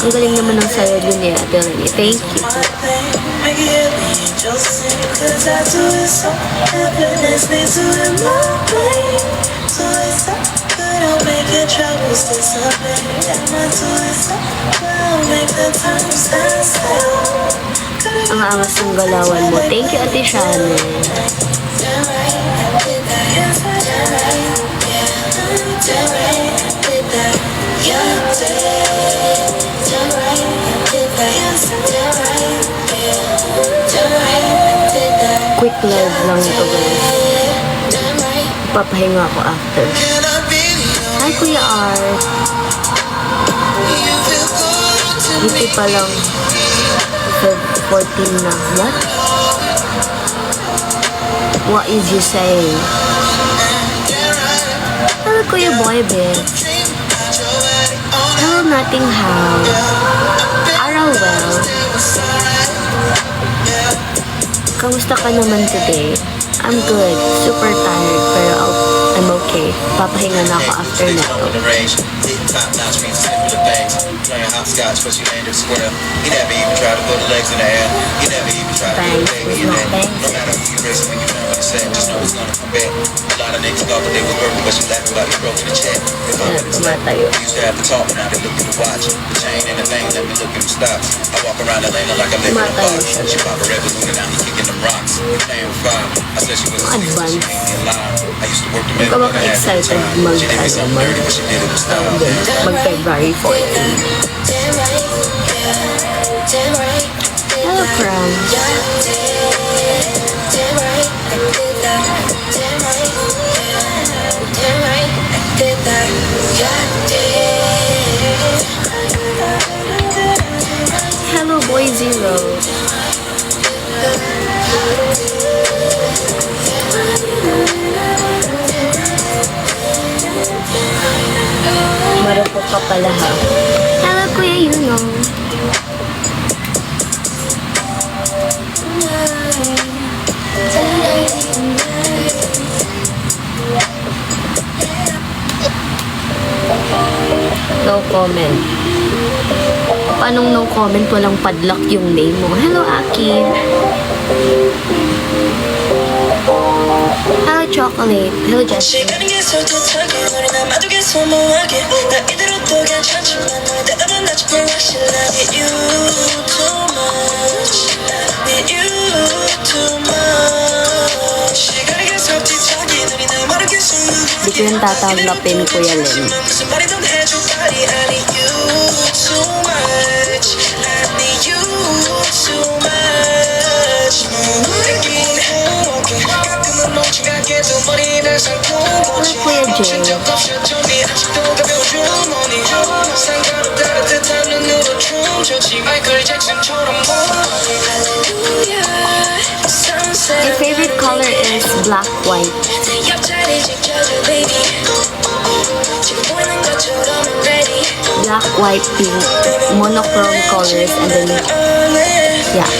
Ang galing naman ng sayo ni Ate Lily. Thank you. Ang angas ng galawan mo. Thank you, Ate Shannon. Quick live lang ito, guys. Papahinga ako after. Hi, Kuya Art. Hindi pa lang 14 na. What? What is you saying? Hello, Kuya Boybe. Hello, Nothing How. Araw well. Kamusta ka naman today? I'm good. Super tired, pero I'm okay. Papahinga na ako after nito. Tumatayo. Tumatayo siya. Advance. Huwag ka baka excited mag-February 14. Hello, Pram. Hello, Boy Zero. Marupok ka pala, ha? Hello, Kuya Yuno. No comment. Paanong no comment? Walang padlock yung name mo. Hello, Aki. Hello, Chocolate. Hello, Jessica. Di ko yung tatanggapin, Kuya Len. Kuya Jay. Your favorite color is black, white. Black, white, pink, monochrome colors, and then, yeah.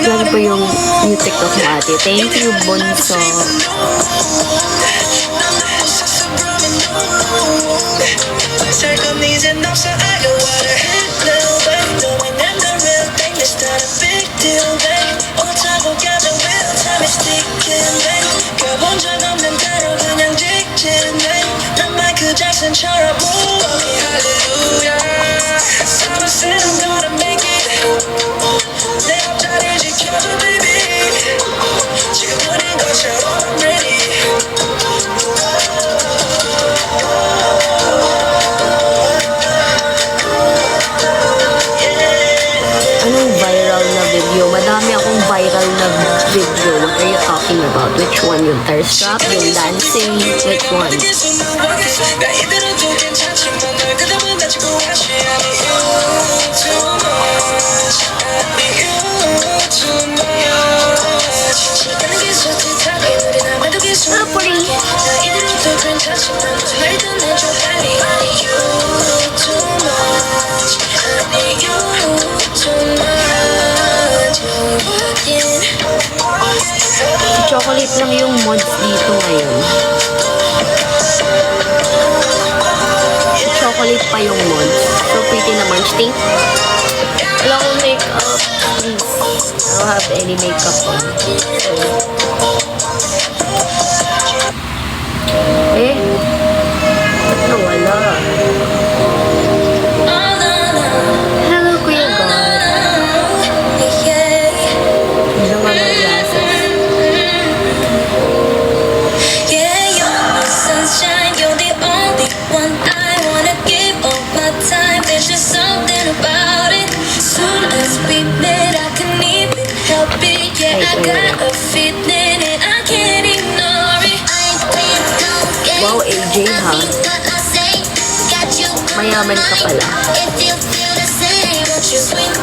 Yan po yung new TikTok mo, ate. Thank you, Bunso. dancing about? Which one? Yung thirst trap? Yung dancing? Which one? Ah, pretty. Chocolate lang yung mods dito ngayon. Chocolate pa yung mods. So pretty naman. Stink. Wala akong makeup. Please. I don't have any makeup on. Eh? Ba't nawala? Hello, Kuya God. Hindi mga glasses. Yeah, you're my sunshine, you're the only one I wanna give all my time. There's just something about it. Soon as we met, I couldn't even help it. Yeah, I got a feeling and I can't ignore it. Wow, AJ ha? Mayaman ka pala.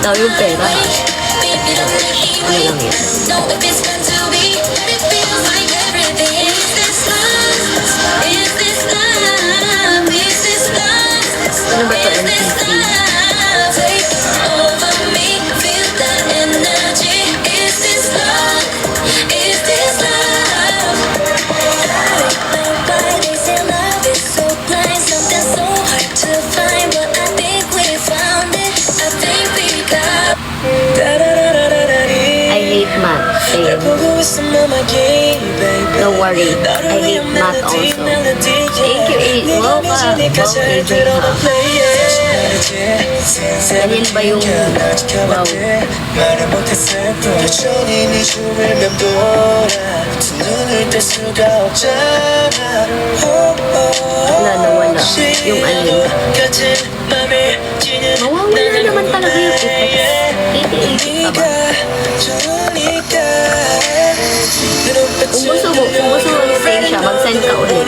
Daw yung pera ha? Ano lang yan? Ano ba to, NCT? I hate math. Same. Don't worry. I hate math also. Thank you, AJ. Wow ka. Wow, AJ ha? Ganyan ba yung wow? Wala na wala. Yung alin. Mawawala naman talaga yung effects. 80-80 pa ba? Kung gusto mo mag-save siya, mag-send ka ulit.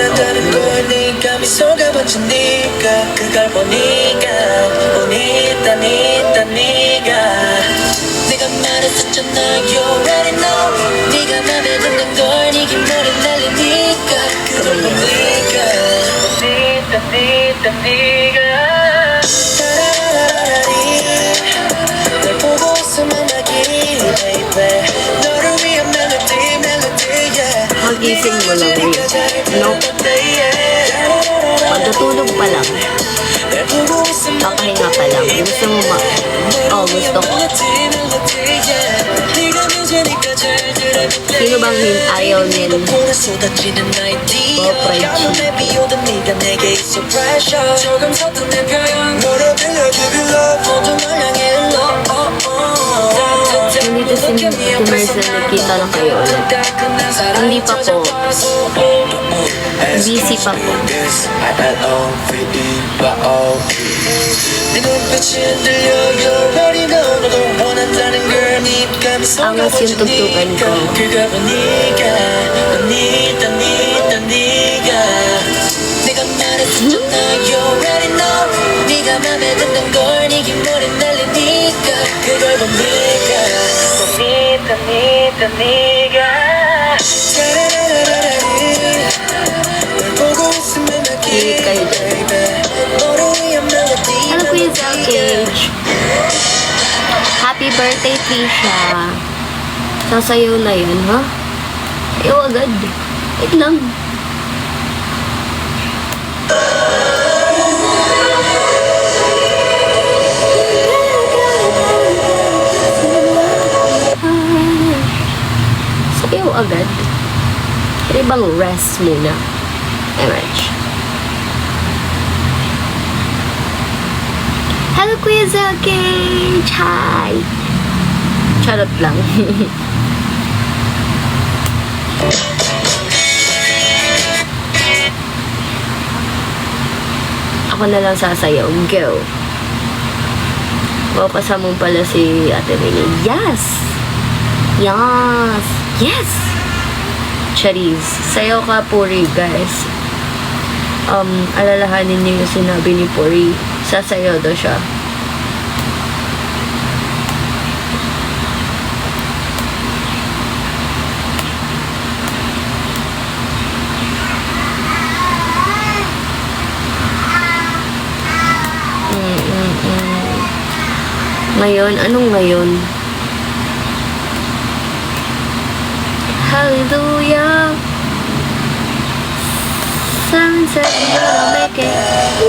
Magising mo lang rin. Nope. Pagkatulog pa lang. Papahinga pa lang. Gusto mo ma... Oh, gusto ko. Sino bang ayaw nil? Nandito si Mercer, nagkita na kayo ulit. Hindi pa po. Busy pa po. Angas yung tugtugan ko. Hilig kayo dyan. Ano po yung Cage? Happy birthday, Trisha. Sasayaw na yun, ha? Ayaw agad. Wait lang. Sayaw agad. Pwede bang rest muna? Emerge. Hello, Kuya Cage! Hi! Charot lang. Ako na lang sasayaw. Go! Papasa mo pala si Ate Minnie. Yes! Yes! Yes! Charis. Sayo ka, Puri, guys. Alalahanin niyo yung sinabi ni Puri. Sasayaw daw siya. Ngayon? Anong ngayon? Hallelujah. Someone said I'm gonna make it.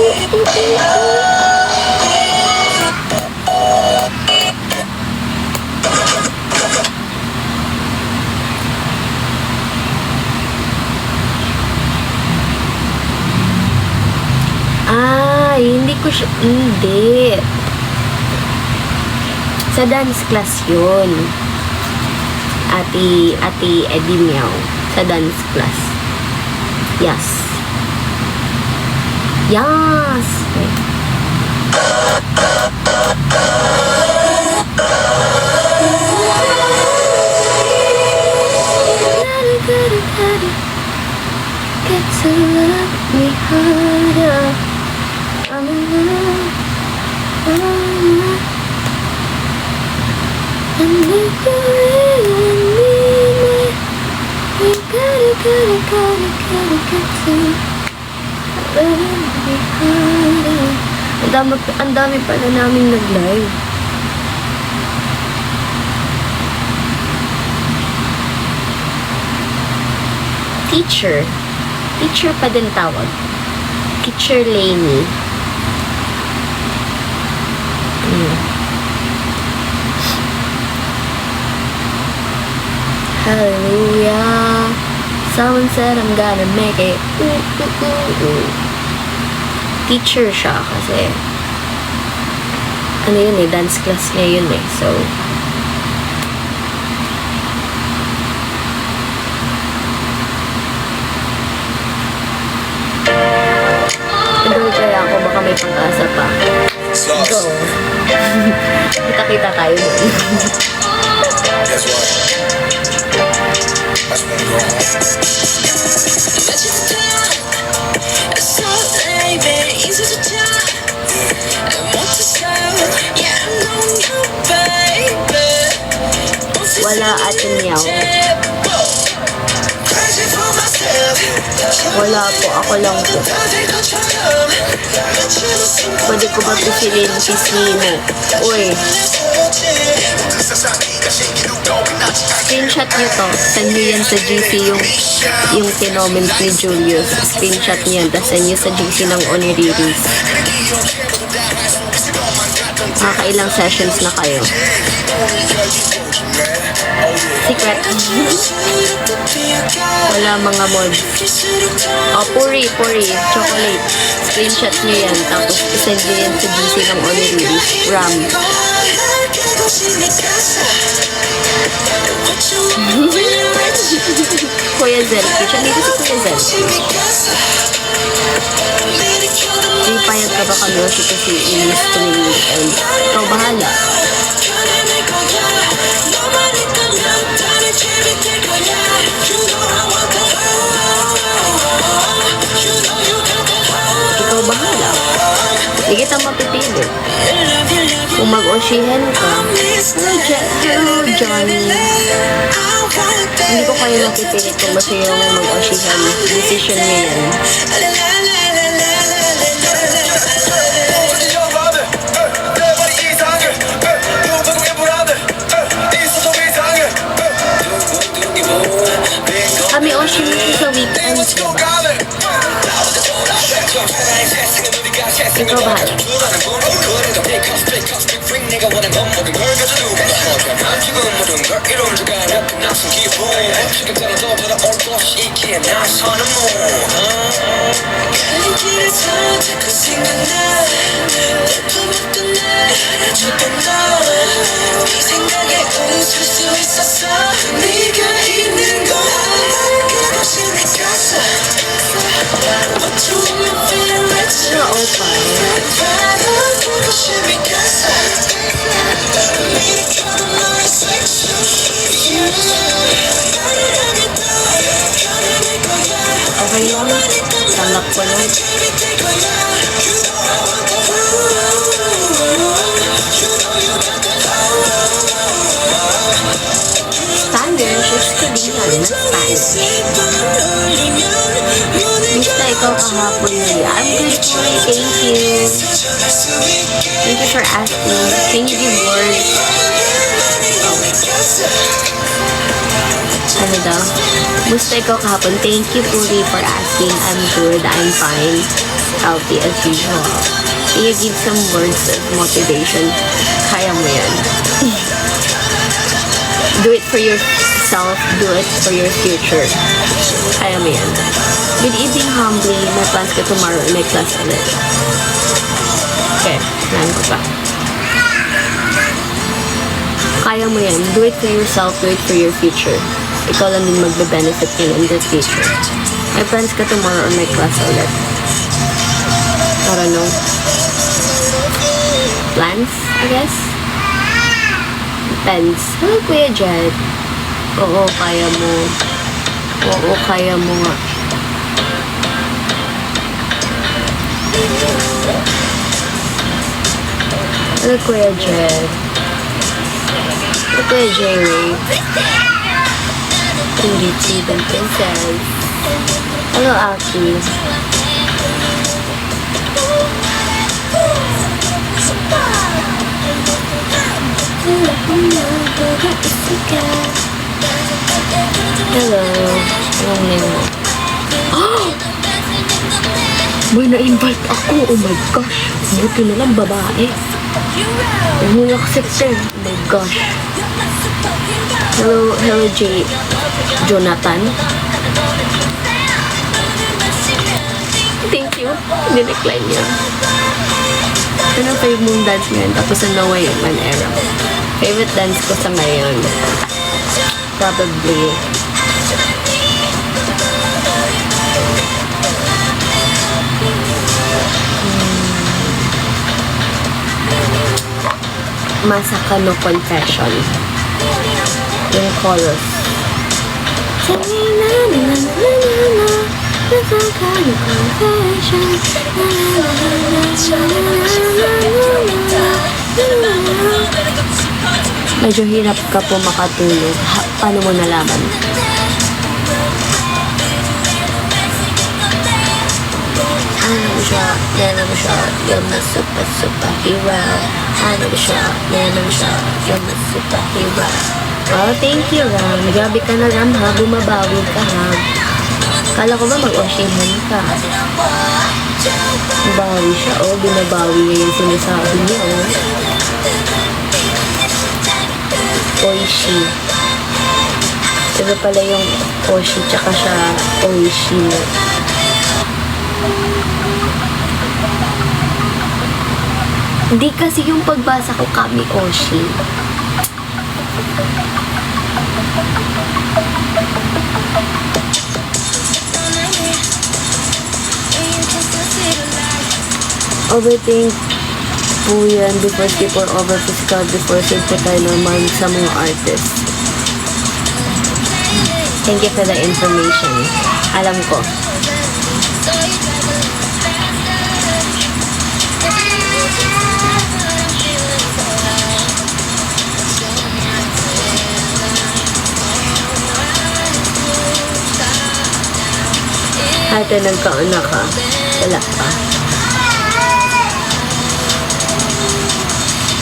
Hindi ko siya, hindi. Sa dance class yun. Ati Eddie Meow. Sa dance class. Yes. Yes! Get to love me harder. I'm in love. And if you really need me, you gotta get to love me harder. Ang dami pala namin nag-live. Teacher pa din tawag. Teacher Lainey. Hallelujah. Someone said I'm gonna make it. Teacher siya kasi ano yun dance class niya yun so kaya ako baka may pag-asa pa. Go. Kita-kita tayo doon. Guess what? I just wanna go home. Wala Ate Meow. Wala po, ako lang po. Pwede ko ba pisilin si Sino? Uy. Screenshot nyo to. Send nyo yan sa GC yung tinoment ni Julius. Screenshot nyo yan. Tapos send nyo sa GC ng Oniriris. Makakailang sessions na kayo. Secret. Wala mga mods. Puri. Chocolate. Screenshot nyo yan. Tapos isend nyo yan sa GC ng Oniriris. Ram. Kuya Zel. Kitcha dito si Kuya Zel. Payag ka ba kami o si kasi inis tuwing weekend? Ikaw bahala. Ikaw bahala. Hindi kita mapipili. Kung mag-oshihan ka, hello Johnny. Hindi ko kayo mapipilit kung gusto yung mag-oshihan. Decision niya yan. Kami oshihan sa weekends, diba? Ikaw bahala. Okay lang. Tanggap ko lang. Spanish is Korean, not Spanish. Basta ikaw kahapon nila. I'm good for it. Thank you. Thank you for asking. Can you give words? Ano daw? Basta ikaw kahapon. Thank you, Puri, for asking. I'm good. I'm fine. Healthy as usual. Can you give some words of motivation? Kaya mo yan. Do it for yourself. Do it for your future. Kaya mo yan. Good evening, Humbly. May plans ka tomorrow. May class ulit. Okay. Plan ko pa. Kaya mo yan. Do it for yourself. Do it for your future. Ikaw lang din magbe-benefit in the future. May plans ka tomorrow or may class ulit. I don't know. Plans, I guess? Depends. Hello, Kuya Jed. Oo, kaya mo. Oo, kaya mo nga. Hello, Kuya Jed. Hello, Kuya Jerry. Hindi Steven Princess. Hello, Aki. Hello. Anong name mo? May na-invite ako. Oh my gosh. Buti na lang babae. Hindi accepted. Oh my gosh. Hello, J. Jonathan. Thank you. Dinecline niya. Ano favorite mong dance ngayon? Tapos ang No Way Man era. Favorite dance ko sa ngayon? Probably Masaka no Confession. Yung chorus. Medyo hirap ka po makatulog. Paano mo nalaman? Ano siya? Meron siya. You're my superhero. Ano siya? Meron siya. You're my superhero. Oh, thank you, Ram. Grabe ka na, Ram, ha? Bumabawi ka, ha? Kala ko ba mag-oshihan ka? Bawi siya, oh. Binabawi niya yung sinasabi niya, oh. Oishi. Iba pala yung Oshi, tsaka siya Oishi. Hindi kasi yung pagbasa ko kami Oshi. Overthink po yan before sleep or over physical before sleep po tayo normal sa mga artists. Thank you for the information. Alam ko. Ate, nagkauna ka. Wala pa.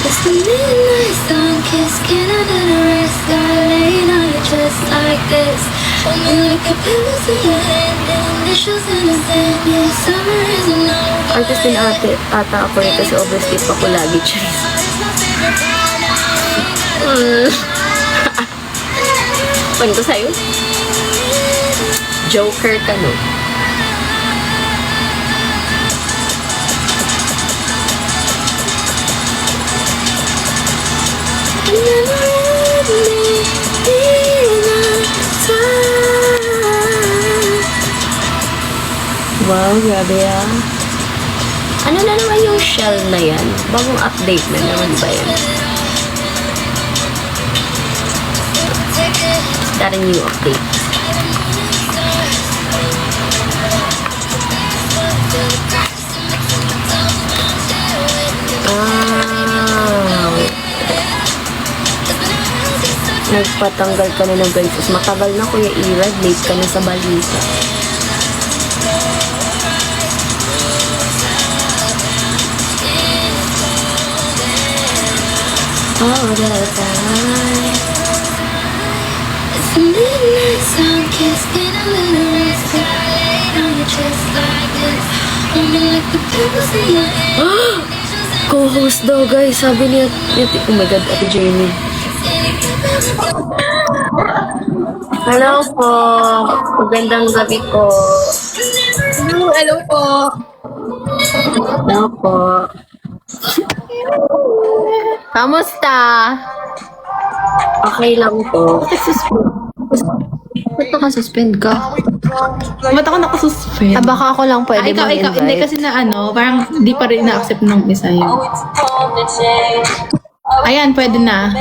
Just a midnight sun kiss, can I let a rest? Gotta lay on you just like this. Hold me like a pillow to your head, the initials in the sand. Yeah, summer isn't over. Artist din ata ako rin kasi oversleep ako lagi, Cherise. Pan ko sa'yo? Joker ka, no? Wow, grabe ah. Ano na naman yung shell na yan? Bagong update na naman ba yan? Is that a new update? Patanggal ka na ng braces. Matagal na, Kuya Irad. Late ka na sa balita. All the time. It's a midnight sun kissed in a little wrist. Laid on your chest like this. Hold me like the pebbles in your hand. Co-host daw, guys. Sabi ni Ate, oh my God, Ate Jamie. Hello po. Magandang gabi po. Hello po. Hello po. Kamusta? Okay lang po. Ba't nakasuspend ka? Ba't ako nakasuspend? Ah, baka ako lang pwede ikaw, hindi mag-invite. kasi na parang di pa rin na-accept ng isa yun. Ayan, pwede na.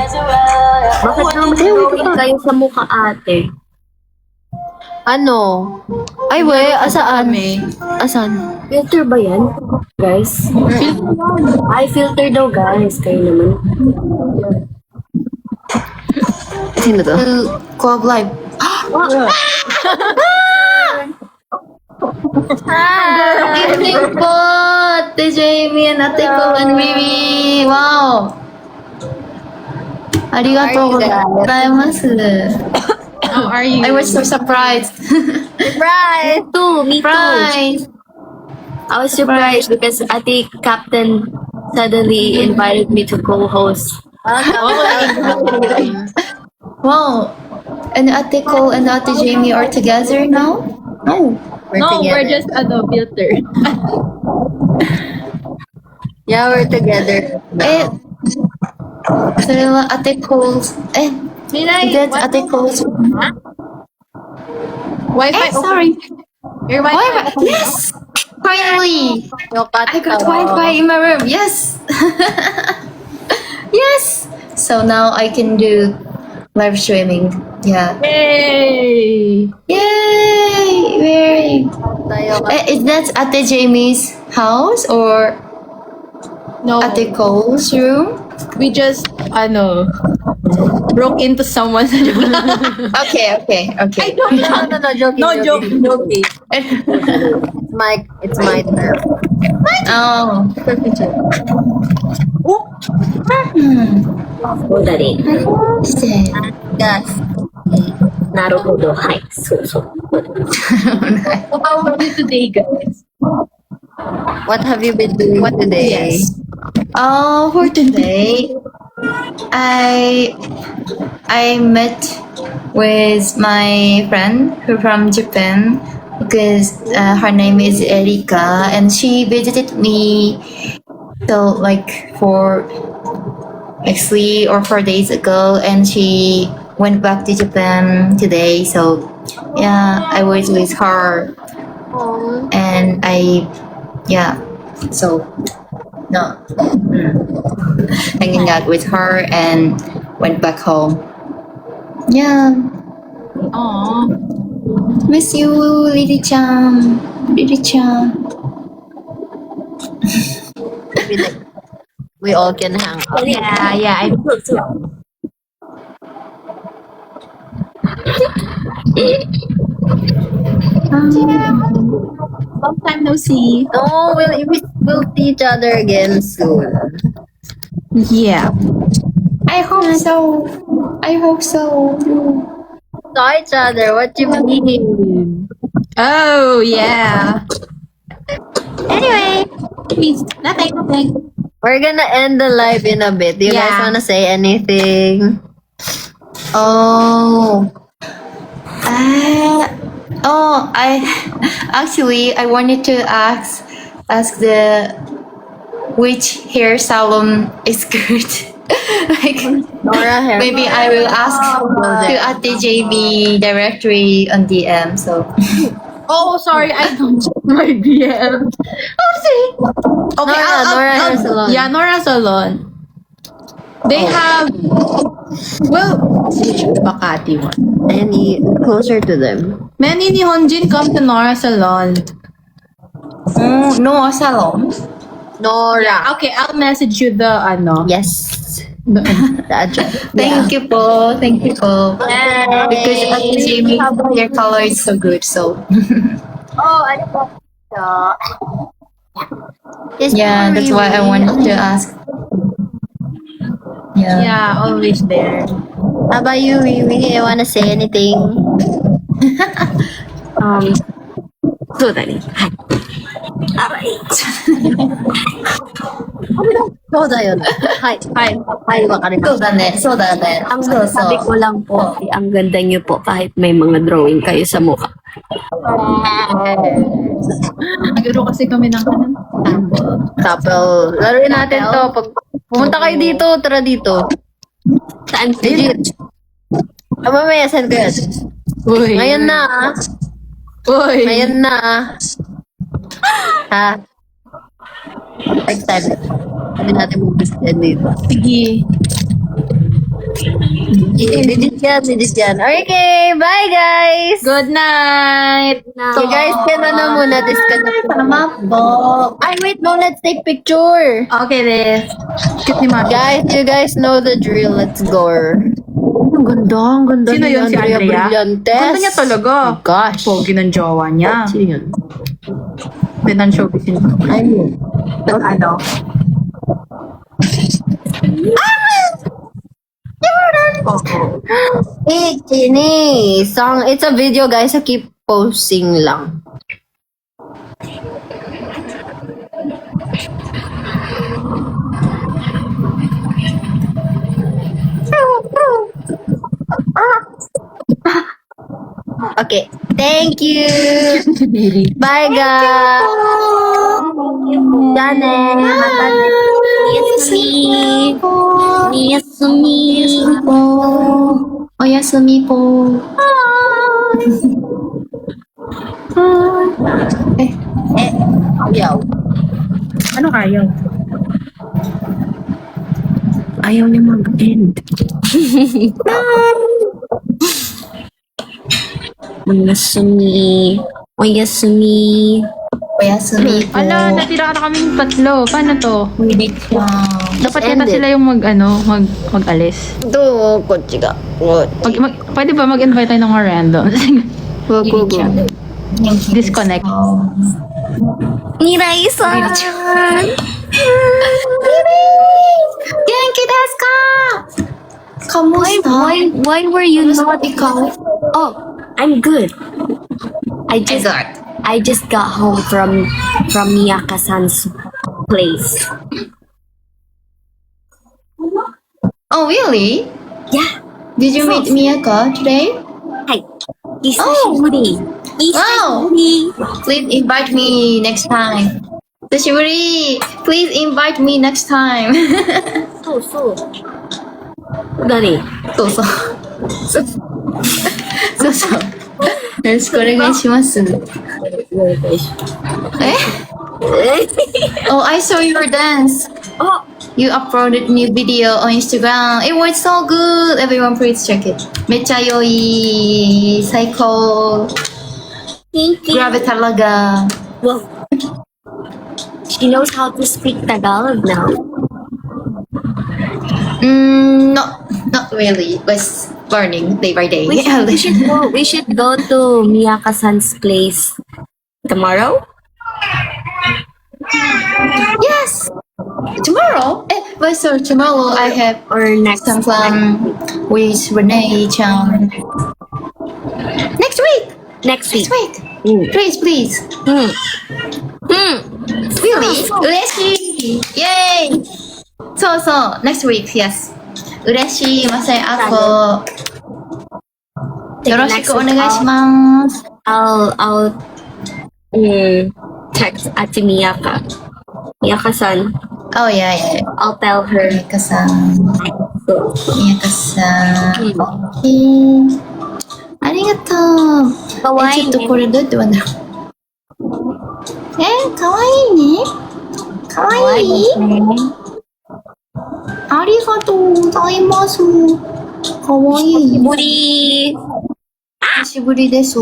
Bakit naman drawing kayo sa mukha, ate? Ano? Ay, we, asaan? Kami. Asan? Filter ba yan? Guys? Ay, filter daw, guys. Kayo naman. Sino to? Co-op live. Good evening po, Ate Jamie and Ate Ko and Mimi. Wow! Arigatou gozaimasu. How are you? I was so surprised. Surprised! Me too. I was surprised because Ate Captain suddenly invited me to co-host. Wow! And Ate Ko and Ate Jamie are together now? No. We're just filter. Yeah, we're together. Eh, sorry lang, Ate Cole's, that's Ate Cole's. Wi-Fi. Sorry. Your Wi-Fi. Yes! Finally! I got Wi-Fi in my room. Yes! Yes! So now I can do live streaming. Yeah. Yay! Yay! Very. Is that Ate Jamie's house or No. Ate Cole's room? We just, broke into someone's Okay. No, joking. It's my turn. Oh. Yes. Naruhodo. Hi. How are you today, guys? What have you been doing today? Yes. For today, I met with my friend who from Japan because her name is Erika and she visited me so like for like 3 or 4 days ago and she went back to Japan today. So yeah, I was with her and hanging out with her and went back home. Yeah, Aww. miss you, Lily-chan. We all can hang out. Yeah. Long time no see. No, we'll see each other again soon. Yeah. I hope so. Saw each other. What do you mean? Oh, yeah. Anyway, Please, nothing. we're gonna end the live in a bit. Do you guys Yeah. wanna say anything? I wanted to ask which hair salon is good. Like Nora hair. maybe I will ask to Ate JB directly on DM. So Oh, sorry, I don't check my DM. Oh, see. Okay, Nora Hair Salon. Yeah, Nora Salon. They have, well, Makati one. Any closer to them. Many Nihonjin come to Nora Salon. no salon. Nora. Okay, I'll message you the Yes. The address. Thank you po. Thank you po. Because actually, your color is so good, so. Oh, ano po? Yeah, that's why I wanted to ask. Yeah. Yeah, always there. How about you, Riri? You wanna say anything? そうだね。はい。そうだよね。はい。はい。はい、わかりました。そうだね、そうだね。 Ang そうそ sabi う。 ko lang po, ang ganda niyo po kahit may mga drawing kayo sa mukha. Nagaro kasi kami ng Couple. Laruin natin to. Pag pumunta kayo dito, tara dito. Saan? Legit. Mamaya, send ko yan. Uy. Ngayon na, ah. Uy. Ngayon na, ah. Ha? Next time. Sabi natin mag-gusto yan dito. Sige. Legit yan. Okay, bye guys! Good night. You guys can muna disconnect. Tama po. Ay, wait, no, let's take picture. Okay, Liz. Cute ni Mami. Guys, you guys know the drill. Let's go. Ang ganda Sino ni yun, si Andrea? Brillantes. Ganda niya talaga. Oh my gosh. Pogi ng jowa niya. Sino yun? Binan showbiz yun. Ayun. Ano? Hey, Chini! Song, it's a video, guys. I keep posting lang. Okay. Thank you. Bye, guys. Janet. Oyasumi po. Ayaw. Ano kayo? Ayaw niya mag-end. Oyasumi. Oyasumi. Oyasumi po. Ala, natira na kaming tatlo. Paano to? Wait lang. Dapat end yata it. sila yung mag-alis. Ito, kochiga. Pwede ba mag-invite tayo ng mga random? Go. Disconnect. Mirai-san! Genki desu ka? Kamusta? Why were you not... Oh, I'm good. I just got home from Miyaka-san's place. Oh, really? Yeah. Did you meet Miyako today? Hi. Isashiburi. Wow. Please invite me next time. Sashiburi, please invite me next time. そうそう。何？そうそう。そうそう。よろしくお願いします。Oh, I saw your dance. Oh, You uploaded new video on Instagram. It was so good. Everyone, please check it. めっちゃ良い。最高。 thank you. Grabe talaga. Well, she knows how to speak Tagalog now. Not really. Was learning day by day. We should go to Miyaka-san's place tomorrow. Yes. Tomorrow? But so tomorrow I have Or next some fun with Renee Chan. Next week. next week. Next week. Mm. Please. Hmm. Hmm. Really? Ureshi. Yay. So next week. Yes. Ureshi. Masay ako. Yoroshiku onegaishimasu. I'll text Ate Miyaka. Miyaka-san. Oh yeah. I'll tell her. Miyaka-san. So, Miyaka-san. Okay. ありがとう。かわいいねちょっとこれどうやって読んだろう。かわいいね。かわいい。ありがとうございます。かわいい。無理。久しぶりです。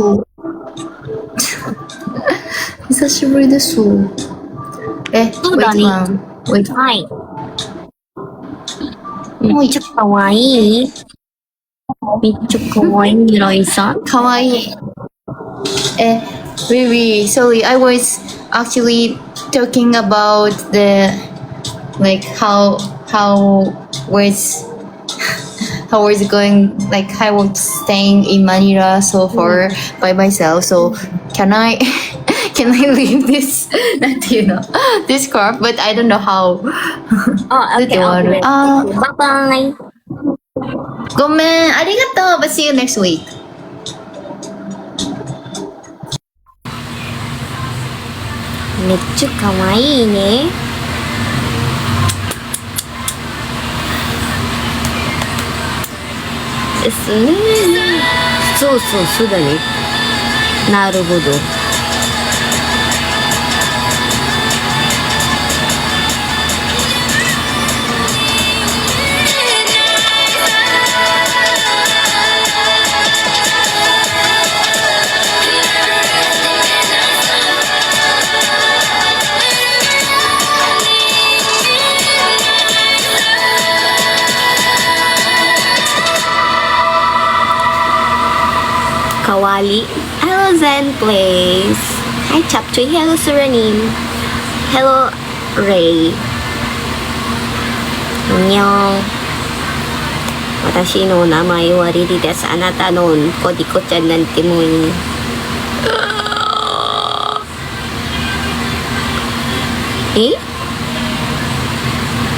久しぶりです。そうだね。wait. はい。めっちゃかわいい。めっちゃかわいい、ミライさん。 Kawaii. Really, sorry, I was actually talking about the like how was how was going like I was staying in Manila so far by myself. So can I can I leave this not this scarf? But I don't know how. あ、OK, Okay. okay. Ah. Bye-bye. ごめん、ありがとう。But see you next week. めっちゃかわいいね。ですね。そうそう、そうだね。なるほど。Kawali. Hello, Zen Place. Hi, Chapchoy. Hello, Suranim. Hello, Ray. Annyeong. Watashi no namae wa Riri desu. Anata no Kodiko-chan nante mo ni. Eh?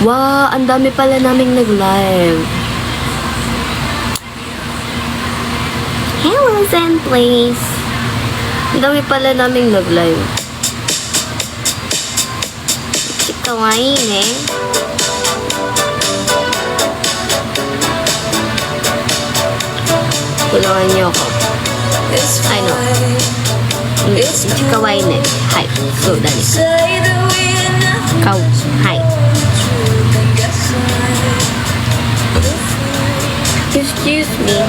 Wow, ang dami pala naming nag-live. Hello, Zen Place. Ang dami pala naming nag-live. Kawaii ne. Tulungan niyo ako. I know. Kawaii ne. Hi. So, dali. Hi. Excuse me.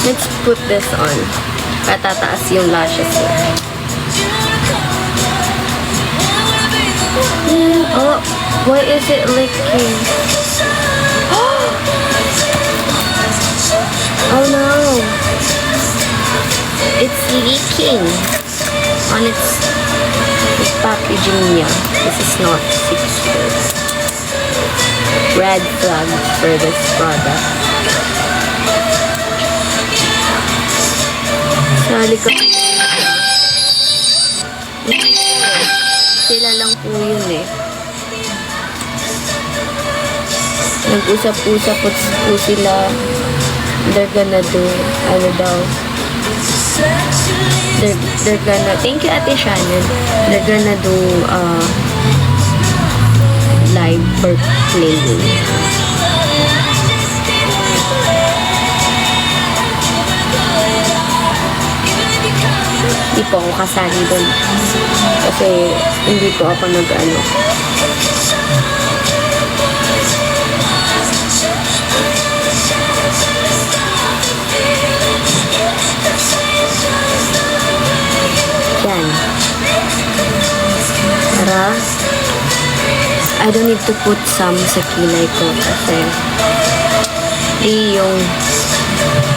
Let's put this on. Patataas yung lashes mo. Oh, why is it licking? Oh no. It's leaking on its packaging niya. This is not secure. Red flag for this product. Sali ko. Sila lang po yun eh. Nag-usap-usap po sila. They're gonna do, ano daw. They're gonna, thank you Ate Shannon. They're gonna do, live for playing. Hindi po ako kasali doon. Kasi hindi po ako nag-ano. Yan. Para I don't need to put some sa kilay ko kasi yung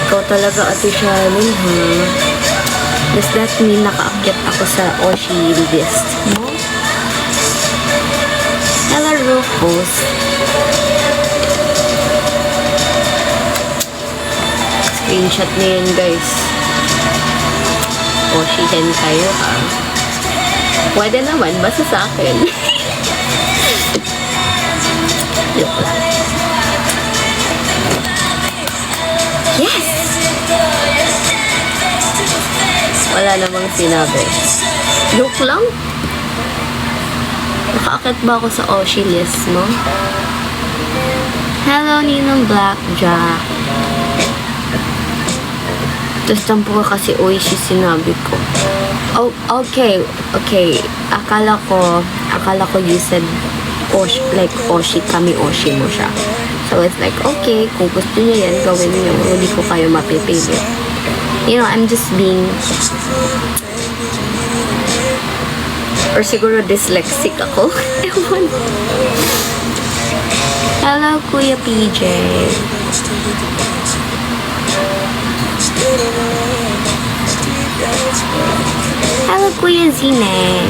ikaw talaga Ate Shannon ha. Does that mean nakaakyat ako sa Oshi list mo? Hello, Rufus. Screenshot niyo yun, guys. Oshi din kayo, ha? Pwede naman, basta sa akin. Joke lang. Yes! Wala namang sinabi. Joke lang? Nakaakit ba ako sa Oshi list mo? Hello, Ninong Blackjack. Tapos tampo ka kasi Oishi sinabi ko. Oh, okay. Okay. Akala ko you said Oshi, like Oshi, kami Oshi mo siya. So it's like, okay, kung gusto niya yan, gawin niyo. Hindi ko kayo mapipili. You know, I'm just being... Or siguro dyslexic ako. Ewan. Hello, Kuya PJ. Hello, Kuya Zine.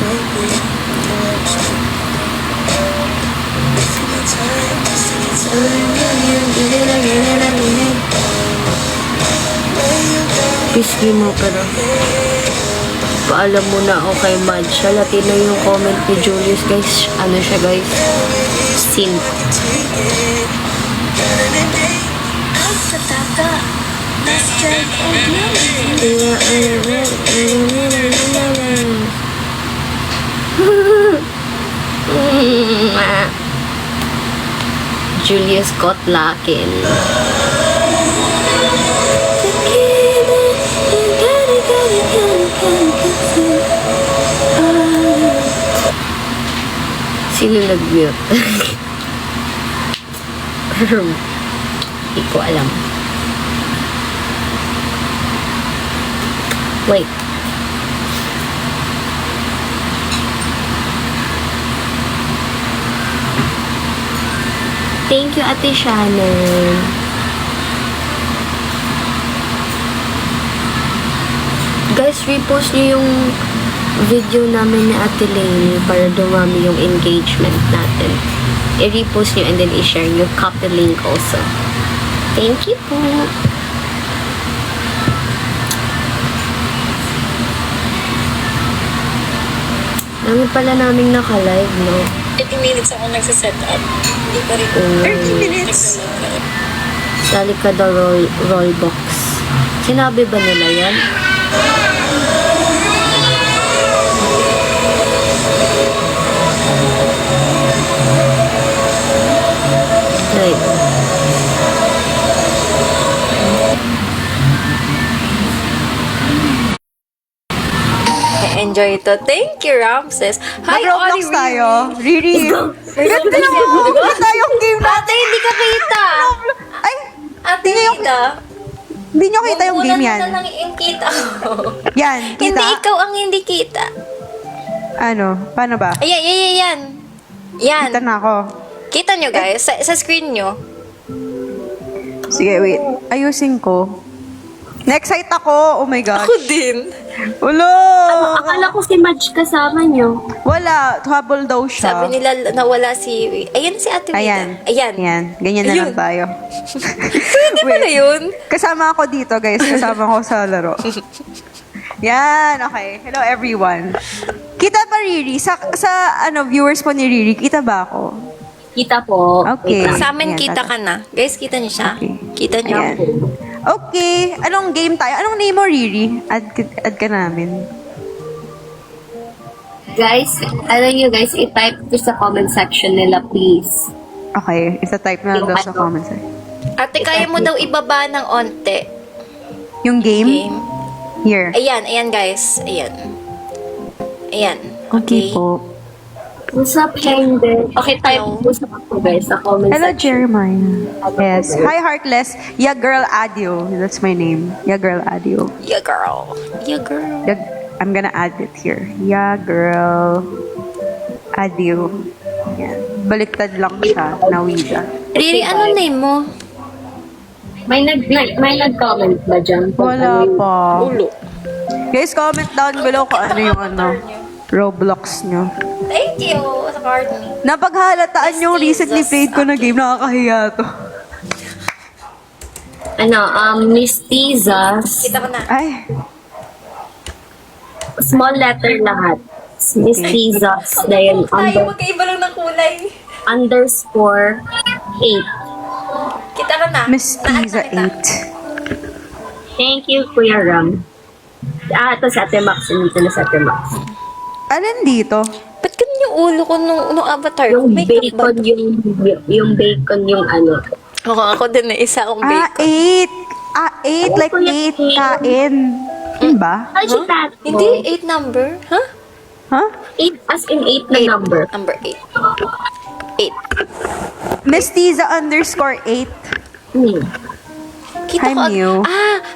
Pisky mo pero paalam mo na ako kay Madge. Latino yung comment ni Julius, guys. Ano siya, guys? Simp. Julius got lacking. Sino nag-mute? Hindi ko alam. Wait. Thank you, Ate Shannon. Guys, repost niyo yung video namin ni Ate Lane para dumami yung engagement natin. I-repost niyo and then i-share niyo. Copy link also. Thank you po. Dami pala naming naka-live, no? 30 minutes ako nagsaset up. Hindi pa rin. 30 minutes? Sali ka daw roll box. Sinabi ba nila yan? Right. Enjoy ito. Thank you, Ramses. Hi, Mag-Roblox Oli, tayo. Riri. Ganda na mo. Ganda tayong game na. Ate, hindi ka kita. Ay, Ate, kita. hindi nyo kita yung game yan. na lang yung kita ko. Yan, Hindi kita. ikaw ang hindi kita. Ano, paano ba? Ayan, yan. Yan. Kita na ako. Kita nyo, guys. Sa screen nyo. Sige, wait. Ayusin ko. Na-excite ako. Oh my God. din. Ulo! Akala ko si Madge kasama niyo. Wala. Habol daw siya. Sabi nila nawala si... Ayan si Ate Vida. Ayan. Ayan. Ayan. Ganyan na Ayun. lang tayo. Pwede ba na yun? Kasama ako dito, guys. Kasama ko sa laro. Yan. Okay. Hello, everyone. Kita ba, Riri? Sa viewers po ni Riri, kita ba ako? Kita po. Okay. Sa amin, Ayan, kita ka na. Guys, kita niyo siya. Okay. Kita niyo Ayan. ako. Okay. Anong game tayo? Anong name mo, Riri? Add ka namin. Guys, alam nyo guys, i-type ko sa comment section nila, please. Okay. Isa-type na lang daw sa comments. Ate, kaya mo daw ibaba ng onte. Yung game? Game. Here. Ayan, guys. Ayan. Ayan. Okay po. What's up, Hender? Okay, type ko sa guys, sa comment Hello, section. Jeremiah. Yes. Hi, Heartless. Yeah, girl, Adio. That's my name. Yeah, girl, Adio. Yeah, girl. Yeah, girl. Yeah, I'm gonna add it here. Yeah, girl, Adio. Yan. Baliktad lang siya. Nawida. Riri, ano name mo? May nag-comment ba dyan? Wala pa. Ulo. Guys, comment down below kung ano yung Roblox nyo. Thank you sa card me. Napaghalataan yung recently played ko na game. Nakakahiya to. Miss Tizas. Kita ko na. Ay. Small letter lahat. Miss Tizas. Dahil Tayo, magkaiba lang ng kulay. _8. Kita ko na. Miss Tiza Nakita. 8. Thank you, Kuya Ram. Ito si Ate Max. Dito na si Ate Max. Alin dito? Ba't ganun yung ulo ko nung avatar ko? Yung Makeup ba? bacon, yung bacon, yung ano. Ako din na isa akong bacon. 8. Like 8 kain. Yun ba? Ay, si Tato. Hindi, 8 number. Huh? Huh? 8 as in 8 na number. Number 8. 8. Miss Tiza _8. Kita Hi, ko. Mew.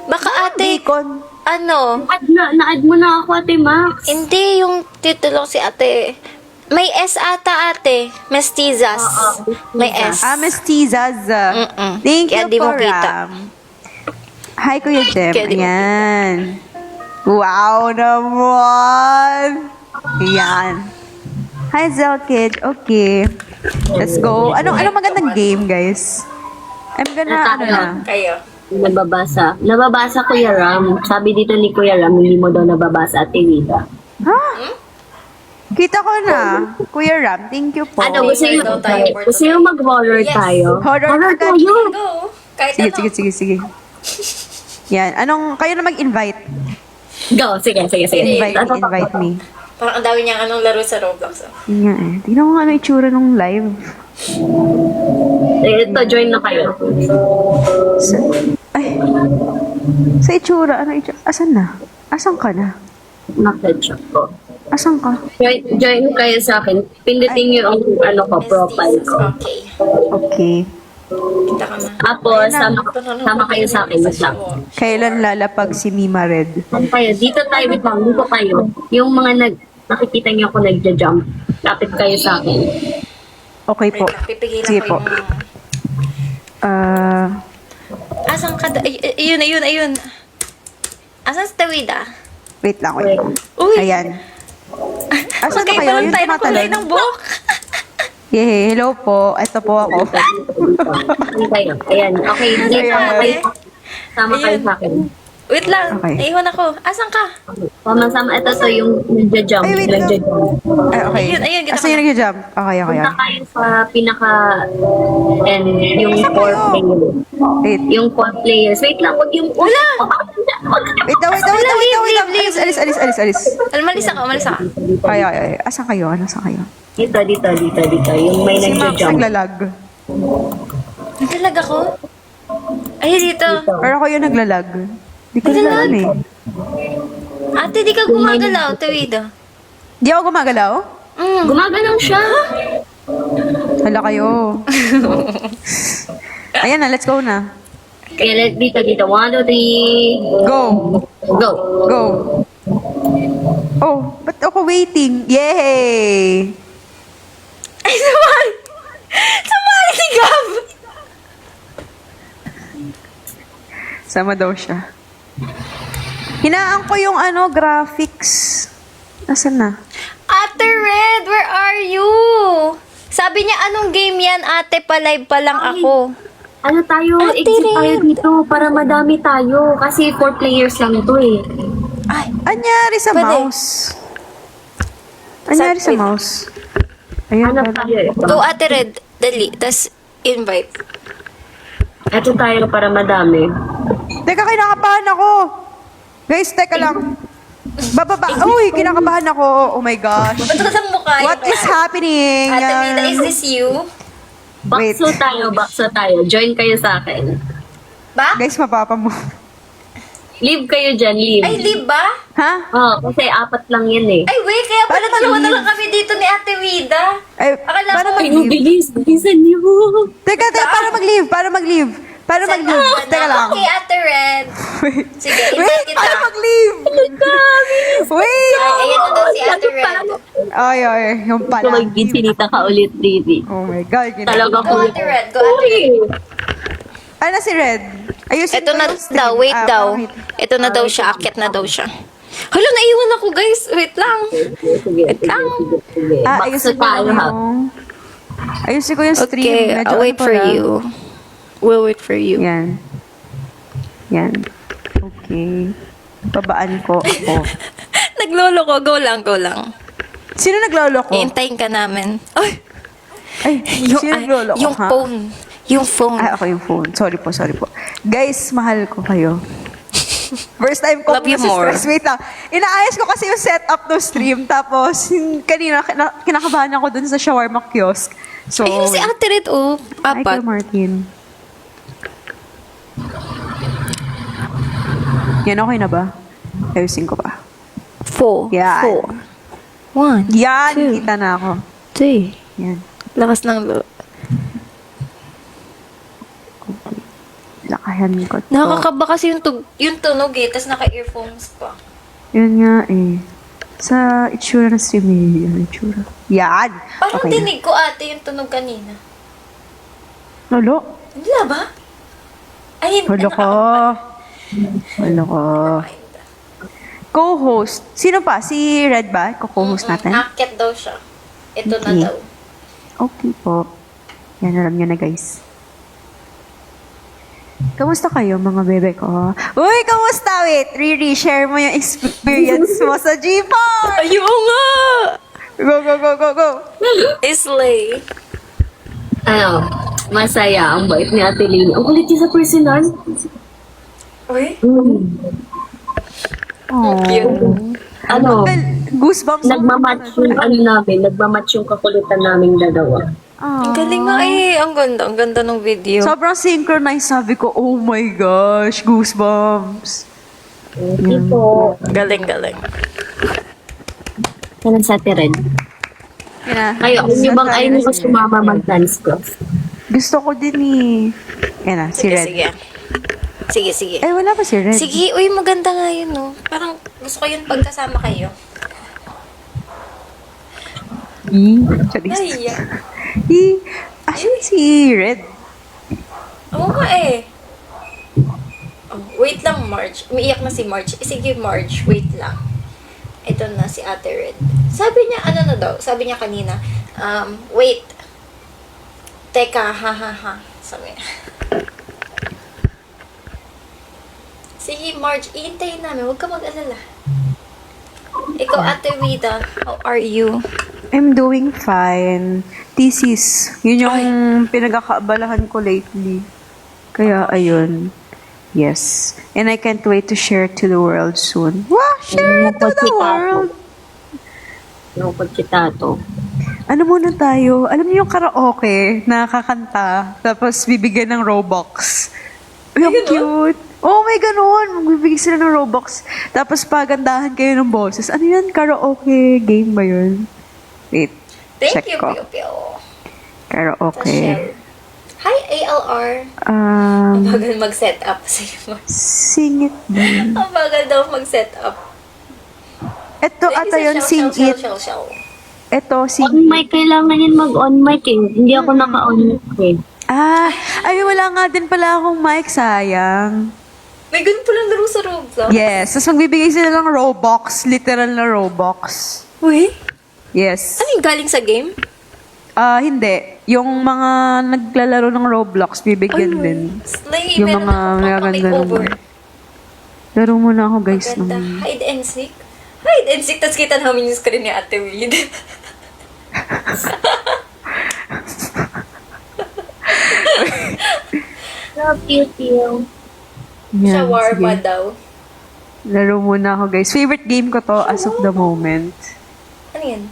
Baka ate, Bacon. ano? Na-add mo na ako, Ate Max. Hindi, yung titulo si ate. May S ata ate. Mestizas. May S. Mestizas. Thank Kaya you di mo for kita. Hi, Kuya Jem. Kaya di mo Ayan. Wow naman. Ayan. Hi, Zelkid. Okay. Let's go. Anong magandang game, guys? I'm gonna, Kayo. Nababasa. Nababasa, Kuya Ram. Sabi dito ni Kuya Ram, hindi mo daw nababasa, Ate Wida. Kita ko na. Kuya Ram, thank you po. Ano, gusto nyo mag-horror tayo? Horror tayo! Go. Kahit Sige. Yan. Kayo na mag-invite. Go, sige. Invite me. Parang ang dami niyang laro sa Roblox. Yun nga eh. Tingnan mo nga ano itsura nung live. Ito, join na kayo. Sa itsura, asan na? Asan ka na? Naked ko. Asan ka? Join kayo sa akin. Pindutin nyo ang profile ko. Okay. Okay. Kita ka na. Tapos, sama kayo sa akin. Wait lang. Kailan lalapag si Mima Red? Saan kayo? Dito tayo, wait lang. Dito kayo. Yung mga nakikita nyo ako nagja-jump. Lapit kayo sa akin. Okay po. Wait lang, pipigilan Sige ko po. yung... Asan ka? Ayun. Asan si Tawida? Wait lang. Uy! Ayan. Asan Okay, na kayo? palang Yung tayo ng kulay tumatalon. ng buhok. Yay, hello po. Ito po ako. Saan kayo? Ayan. Okay. Dito kayo. Sama kayo sa akin. Wait lang. Okay. Naiwan ako. Asan ka? Sama-sama. Ito to yung nagja-jump. Ay, wait lang. Okay. Ayun, kita Asan ko yung na. nag-jump? Okay. Punta kayo sa pinaka-end. Yung Saan 4 kayo? players. Wait. Yung 4 players. Wait lang. Wag yung... Wala! Wait lang. Alis. Umalis ako. Ay. Asan kayo? Saan kayo? Dito. Yung may Si Max nagja-jump. naglalag. Naglalag ako? Ay, dito. Pero ako yung naglalag. Di ko na alam eh. Ate, di ka gumagalaw, Tawida. Di ako gumagalaw? Gumagalaw siya. Hala kayo. Ayan na, let's go na. Kaya dito. 1, 2, 3. Go. Go. Go. Oh, ba't ako waiting? Yay! Ay, sumali si Gab! Sama daw siya. Hinaan ko yung graphics. Nasaan na? Ate Red, where are you? Sabi niya, anong game yan, ate? Pa-live pa lang ako. Ano tayo? Ate Exit Red. tayo dito para madami tayo. Kasi 4 players lang to eh. Ay, Anyari sa Pwede. mouse. Anyari sa Wait. mouse. Ayan. Hanap tayo. go Ate Red. Dali. Tas invite. Ito tayo para madami. Teka, kinakabahan ako. Guys, teka lang. Bababa. Uy, kinakabahan ako. Oh my gosh. Ba't ka sa mukha? What is happening? Ate Vida, is this you? Wait. Bakso tayo. Join kayo sa akin. Ba? Guys, mapapa mo. Leave kayo dyan, leave. Ay, live ba? Ha? Oh, kasi 4 lang yan eh. Ay, wait. Kaya pala Paano dalawa na mag-leave? lang kami dito ni Ate Vida. Ay, Akala paano ko- mag-leave? Bilisan niyo. Teka, para mag-leave. Para mag-leave. Teka lang. Okay, Ate Red. Wait. Sige, Wait, invite kita. para mag-leave. Wait. Ay, ayan na daw si Ate Red. Ay, yung pala. Magbisinita ka ulit, Didi. Oh my God. Talaga Go, ko. Ate Red. Go, Ate Red. Ano si Red? Ayusin Ito ko na yung stream. daw. Wait daw. Wait. Ito na daw siya. Akyat na daw siya. Hala, naiwan ako, guys. Wait lang. Sige. lang. Ah, Bakso ayusin ko tayo, ha? Ayusin ko yung stream. Okay, Medyo I'll wait ano for pala. you. We'll wait for you. Yan. Okay. Babaan ko ako. Naglolo ko. Go lang, go lang. Sino naglolo ko? Iintayin ka namin. Ay! Ay, sino naglolo ko, yung ha? phone. Yung phone. Ay, ako yung phone. Sorry po. Guys, mahal ko kayo. First time ko Love you more. stress. Wait lang. Inaayos ko kasi yung setup no stream. Tapos, kanina, kinakabahan ako dun sa shawarma kiosk. So, Ayun si Ate Red, oh. Hi, Kuya Apat. Martin. Yan, okay na ba? Ayusin ko pa. 4. Yan. 1. Yan, Two. kita na ako. 3. Yan. Lakas ng lo. Lakayan ko to. Nakakaba kasi yung tunog eh. Tapos naka-earphones pa. Yun nga eh. Sa itsura ng si Mary. Ano itsura? Yan! Parang Okay na. dinig ko ate yung tunog kanina. Lolo? Hindi ba? Ay, hindi. Lolo ko. Lolo ko. Co-host. Sino pa? Si Red ba? Co-host natin? Akit daw siya. Ito na Okay. daw. Okay po. Yan, alam nyo na guys. Kamusta kayo mga bebe ko? Uy, kamusta? Wait, Riri, share mo yung experience mo sa G-Park! Ayun nga! Go, go, go, go, go! Islay. Ano, masaya. Ang bait ni Ate Lini. Ang kulit niya sa personal. Uy, Oh. cute. Ano, Goosebumps. nagmamatch yung ano namin, nagmamatch yung kakulitan naming dalawa. Ang galing nga eh. Ang ganda ng video. Sobrang synchronized. Sabi ko, oh my gosh, goosebumps. Hindi po. Galing. Yan ang sa Ate Red. Kayo, ano bang ayaw niyo ko sumama mag-dance class? Gusto ko din eh. Yan na, si Red. Sige. Eh, wala pa si Red. Sige, uy, maganda nga yun, no? Parang gusto ko yun pagkasama kayo. Charis. Ay, Asan si Red? oo nga eh. Oh, wait lang, Marge. Umiiyak na si Marge. Sige, Marge, wait lang. Ito na si Ate Red. Sabi niya, ano na daw? Sabi niya kanina, wait. Teka, ha. Sabi niya. Sige, Marge, iintayin namin. Huwag ka mag-alala. Ikaw, Ate Rita, how are you? I'm doing fine. Thesis. Yun yung pinagkakaabalahan ko lately. Kaya, ayun. Yes. And I can't wait to share to the world soon. Wow! Share it to the world! Yung pagkitato. Ano muna tayo? Alam niyo yung karaoke na kakanta, tapos bibigyan ng Robux. Yung cute. Oh, may ganun. Magbibigay sila ng Robux. Tapos pagandahan kayo ng boses. Ano yan? Karaoke game ba yun? Wait. Thank check you, ko. Pio Pio. Karaoke. Hi, ALR. Um, Ang bagal mag-set up. Sige mo. sing it din. Ang bagal daw mag-set up. Ito ata yun, sing it. Shell. Ito, sing On mic, kailangan yun mag-on mic eh. Hindi ako naka-on mic eh. Ay, wala nga din pala akong mic, sayang. May ganun palang laro sa Roblox. Yes, tapos magbibigay sila ng Robux, literal na Robux. Uy, Yes. ano yung galing sa game? Hindi. Yung mga naglalaro ng Roblox, bibigyan din. Slay, Yung meron mga akong magaganda makeover. naman. Laro muna ako, guys. Ganda. Ng... Hide and seek. Hide and seek, tapos kita namin yung screen ni Ate Weed. Love you, Tio. Yan, Shawarma sige. daw. Laro muna ako, guys. Favorite game ko to as of the moment. Ano yan?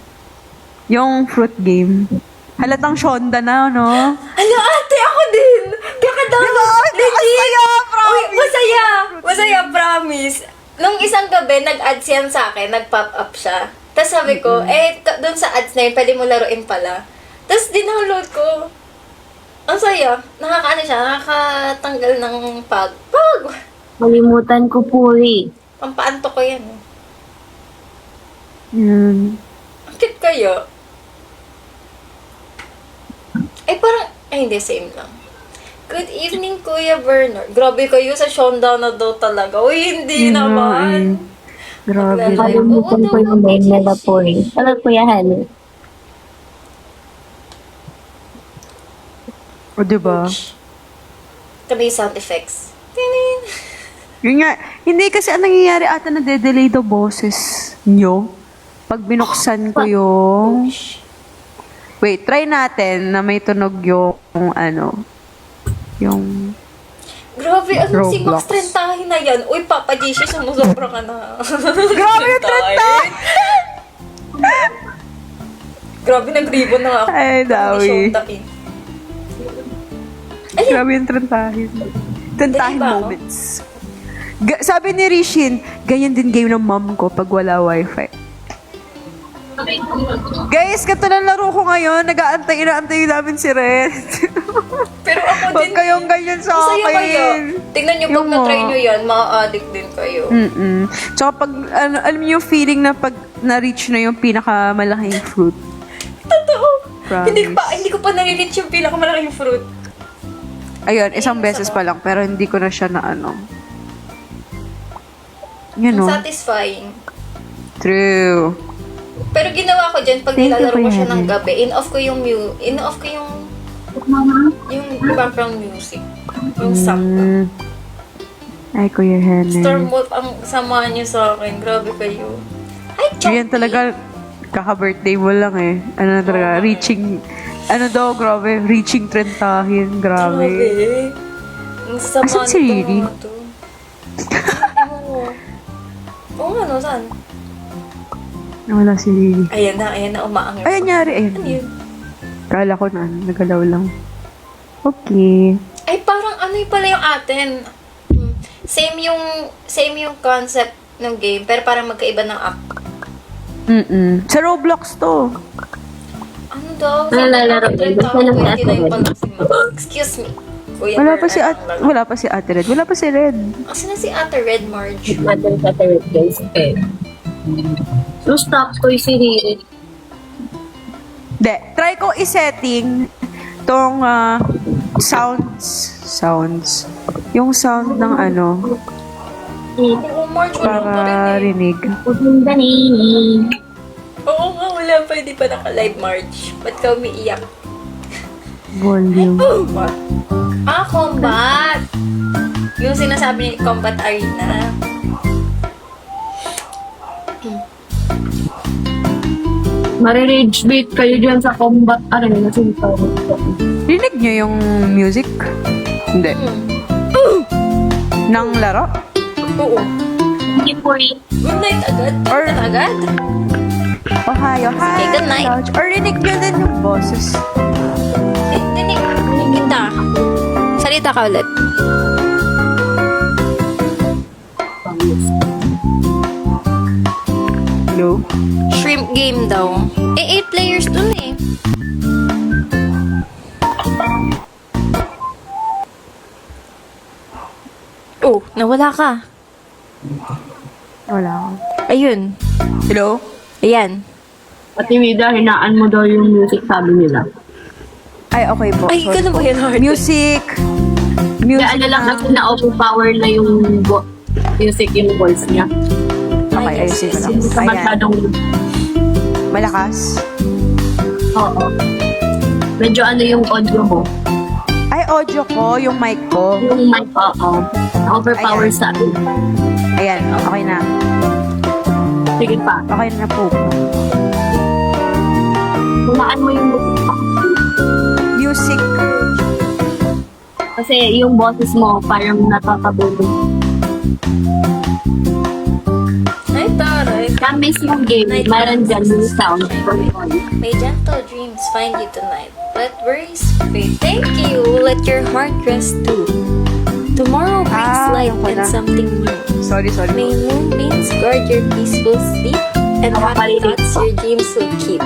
Yung fruit game. Halatang Shonda na, no? Ano, ate, ako din! Kaka-download, legit! Uy, masaya! Masaya, promise. Nung isang gabi, nag-ads yan sa akin, nag-pop up siya. Tapos sabi ko, doon sa ads na yun, pwede mo laruin pala. Tapos dinownload ko. Ang saya. Nakakaano siya, nakakatanggal ng pag. Malimutan ko po eh. Pampaanto ko yan. Yan. Ang cute kayo. Ay, parang, ay hindi, same lang. Good evening, Kuya Bernard. Grabe kayo sa Shonda na daw talaga. Uy, hindi naman. Grabe. Kalimutan ko yung name nila po eh. Ano po yan? O, diba? Kami yung sound effects. Tinin. Yun nga, hindi kasi ang nangyayari ata na de-delay the boses nyo. Pag binuksan ko yung... Wait, try natin na may tunog yung ano, yung... Grabe, ano si Max Roblox. Trentahin na yan? Uy, Papa Jishy, sumusobra ka na. Grabe yung Trentahin! Grabe, nag-ribbon na nga ako. Ay, dawi. Shonda eh. Ayun, Grabe yung Trentahin. Trentahin Diba ako? moments. Sabi ni Rishin, ganyan din game ng mom ko pag wala wifi. Guys, kato ng laro ko ngayon. Nag-aantay namin si Red. Pero ako Huwag din. kayong ganyan sa Masaya kayo. akin. Tingnan nyo, pag Yung na-try mga- nyo yan, ma-addict din kayo. Tsaka pag, alam niyo yung feeling na pag na-reach na yung pinakamalaking fruit. Totoo. Promise. Hindi ko pa nare-reach yung pinakamalaking fruit. Ayun, isang beses pa lang, pero hindi ko na siya na ano. You know, Satisfying. true. Pero ginawa ko dyan, pag Thank you, nilalaro ko Kuya siya ng Henry. gabi, in-off ko yung background music. Yung samba. Ay, Kuya Henry. Stormwolf, ang sama niyo sa akin. Grabe kayo. Ay, Yan talaga, kaka-birthday mo lang eh. Ano na talaga, reaching, ano daw, grabe, reaching trentahin, grabe. Ang sama Asan si nitong Riri? mga to. Oo nga, no? Saan? Wala si Lily. Ayan na, umaangin. Ay, anyari, Ano ayun. yun? Kala ko na, nagalaw lang. Okay. Ay, parang ano yung pala yung atin. Same yung concept ng game, pero parang magkaiba ng app. Sa Roblox to. Ano daw? Nalalaro din. Basta lang sa Ate Red. Excuse me. Kuya Wala pa si Bernard, wala pa si Ate Red. Wala pa si Red. Asan na si Ate Red, Marge? Mother sa third guys. So, stop ko yung si Riri. De, try ko i-setting tong sounds. Yung sound ng ano, Oo, Marge, wala pa para rin eh. rinig. Oo nga, wala pa. Hindi pa naka-live, Marge. Ba't ka umiiyak? Volume. Combat! Yung sinasabi ni Combat Arena. Marirage bait kayo dyan sa combat arena. Rinig niyo yung music? Hindi. Nang laro? Oo. Hindi po eh. Good night agad. Or- Good agad. Ohio, hi. good night. Lodge. Or rinig niyo din yung boses. Dinig kita. Salita ka ulit. Hello? Shrimp game daw. 8 players dun eh. Oh, nawala ka. Wala ako. Ayun. Hello? Ayan. Pati Mida, hinaan mo daw yung music sabi nila. Ay, okay po. Ay, Sorry ganun po. ba yan, Hard? Music. Kaya ano lang kasi na-overpower na yung music, yung voice niya. Okay, Ay, yes, ayusin ko yes, lang. yes. Sa Ayan. masyadong, Malakas. oo. Medyo ano yung audio mo. Ay, audio ko, yung mic ko. Yung mic, oo. Na-overpower Ayan. sa akin. Ayan, okay na. Sige pa. Okay na po. Hinaan mo yung music pa. Music. Kasi yung boses mo parang natatabulong. Ay, taray. Sa mismong game, meron dyan yung sound. May gentle dreams find you tonight, but worries fade. Thank you. Let your heart rest too. Tomorrow brings light yung pala. and something new. Sorry. May moonbeams guard your peaceful sleep, and happy thoughts your dreams will keep.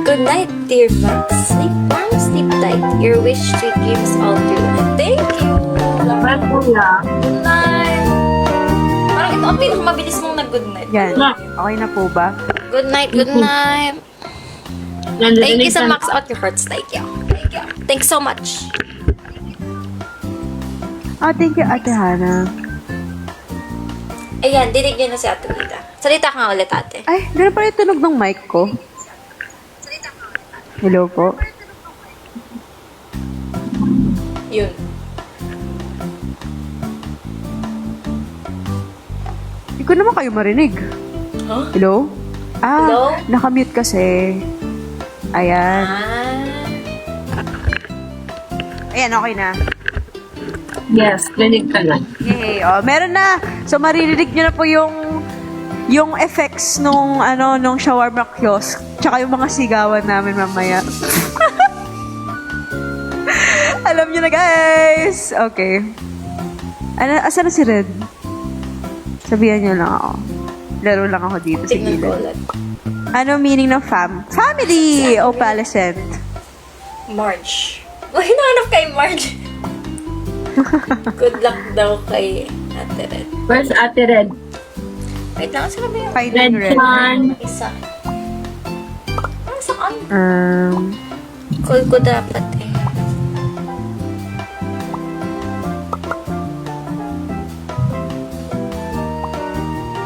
Good night, dear Max. Sleep warm, sleep tight. Your wish, sweet dreams all through. Thank you. Well, kuya. Good night. Parang ito ang pinakamabilis mong nag-good night. Yan. Okay na po ba? Good night, good night. Thank you sa Max Out Your Hearts. Thank you. Thank you. Thanks so much. Thank you, Ate Hana. Ayan, dinig niyo na si Ate Rita. Salita ka nga ulit, ate. Ay, gano'n pala yung tunog ng mic ko. Hello po. Yun. Hindi ko naman kayo marinig. Huh? Hello? Hello? Nakamute kasi. Ayan. Ayan, okay na. Yes, clinic ka na. Yay! Meron na. So, maririnig nyo na po yung effects nung shawarma kiosk. Tsaka yung mga sigawan namin mamaya. Alam nyo na, guys! Okay. Asan na si Red? Sabihan nyo lang ako. Laro lang ako dito sa Tignan ko gilid. ulit. Ano meaning ng family? Opalescent. March. May hinahanap kay Marge. Good luck daw kay Ate Red. Where's Ate Red? Wait lang, sino ba yung Finding red. Fan. isa? Ano saan? Call ko dapat eh.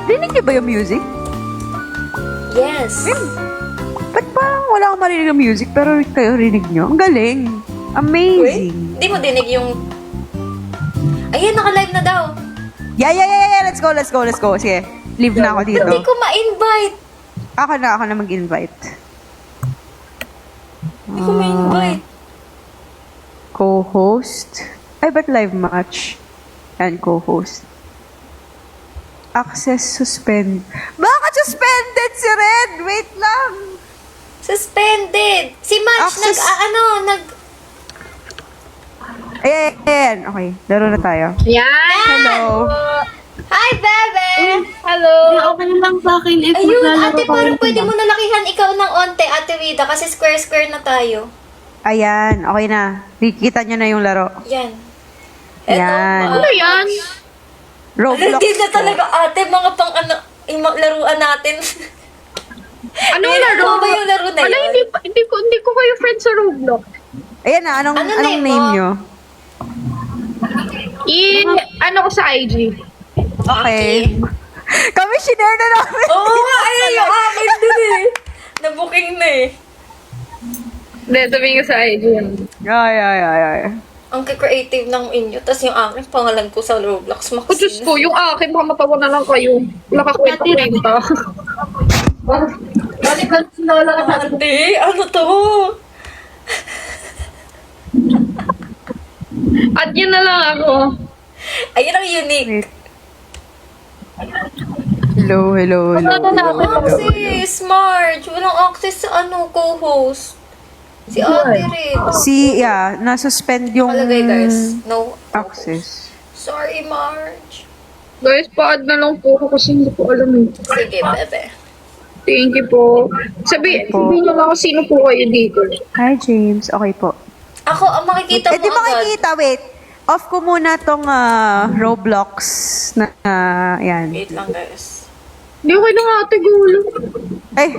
Rinig niyo ba yung music? Yes. Ba't parang wala akong marinig ng music pero kayo rinig nyo? Ang galing. Amazing. Di mo dinig yung... Ayun, naka-live na daw. Yeah. Let's go. Sige, leave na ako dito. Hindi ko ma-invite. Ako na mag-invite. Hindi ko ma-invite. Co-host. Ay, ba't live match? Yan, co-host. Access suspend. Bakit suspended si Red? Wait lang. Suspended. Si Match Access- nag... Ayan. Okay, laro na tayo. Yan! Hello. Hi, Bebe! Hello! Okay lang sa akin if Ayun, maglalaro ate, ka parang rin pwede ba? mo nalakihan ikaw ng onte, Ate Rita, kasi square-square na tayo. Ayan, okay na. Nakikita nyo na yung laro. Yan. Yan. Ano yan? Roblox. Hindi na talaga, ate, mga pang ano, yung mga laruan natin. Anong Ayun, laro? ano ba yung laro na Wala, yun? hindi ko kayo friends sa Roblox. Ayan na, anong Ano name name mo? nyo? Ano ko sa IG? Okay. Kami shinare na namin. Oo nga, ayun yung akin dun eh. Nabooking na eh. Hindi, sabihin ko sa IG. Ay. Ang creative ng inyo, tas yung akin, pangalan ko sa Roblox, O Diyos Maxine. ko, yung akin, baka matawa na lang kayo. Wala ka kwenta-kwenta. Ate, ano to? At yun na lang ako. Ayun ang unique. Hello. Access, Marge. Walang access sa co-host. Si Ate Red. nasuspend yung Palagay guys, no access. Sorry, Marge. Guys, pa-add na lang po ako kasi hindi ko alam eh. Sige, Bebe. Thank you po. Sabihin nyo lang kung sino po kayo dito. Hi, James. Okay po. Ako, ang makikita mo Di agad. makikita, wait. Off ko muna tong Roblox na, yan. Wait lang, guys. Hindi okay lang ate, gulo. Ay,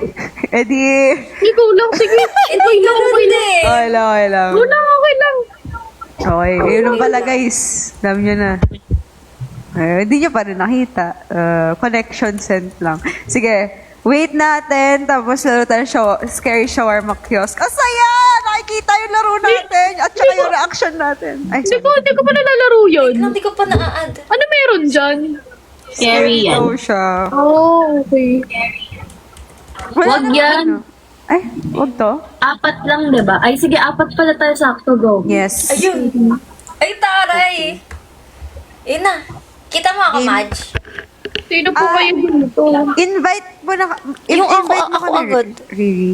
edi. Hindi ko lang, sige. Hindi ka nun eh. Okay lang. Wala, okay lang. Okay, yun lang pala guys. Dami nyo na. Hindi nyo pa rin nakita. Connection sent lang. Sige, wait natin. Tapos laro tayo scary shawarma kiosk. Ang saya! Nakikita yung laro natin. At saka yung reaction natin. Ay, Hindi sorry. ko pa nalalaro yun. Hindi ko pa na-add. Ano meron dyan? Scary yan. daw siya. Oh, okay. Wala Wag naman, yan. ano. Ay, wag to? 4 lang, di ba? Ay, sige, 4 pala tayo sakto, go. Yes. Ayun. Ay, taray. Yun na. Kita mo ako, Madge. Sino po kayo dito? Invite mo na. Yung invite mo ako kami, agad. Riri.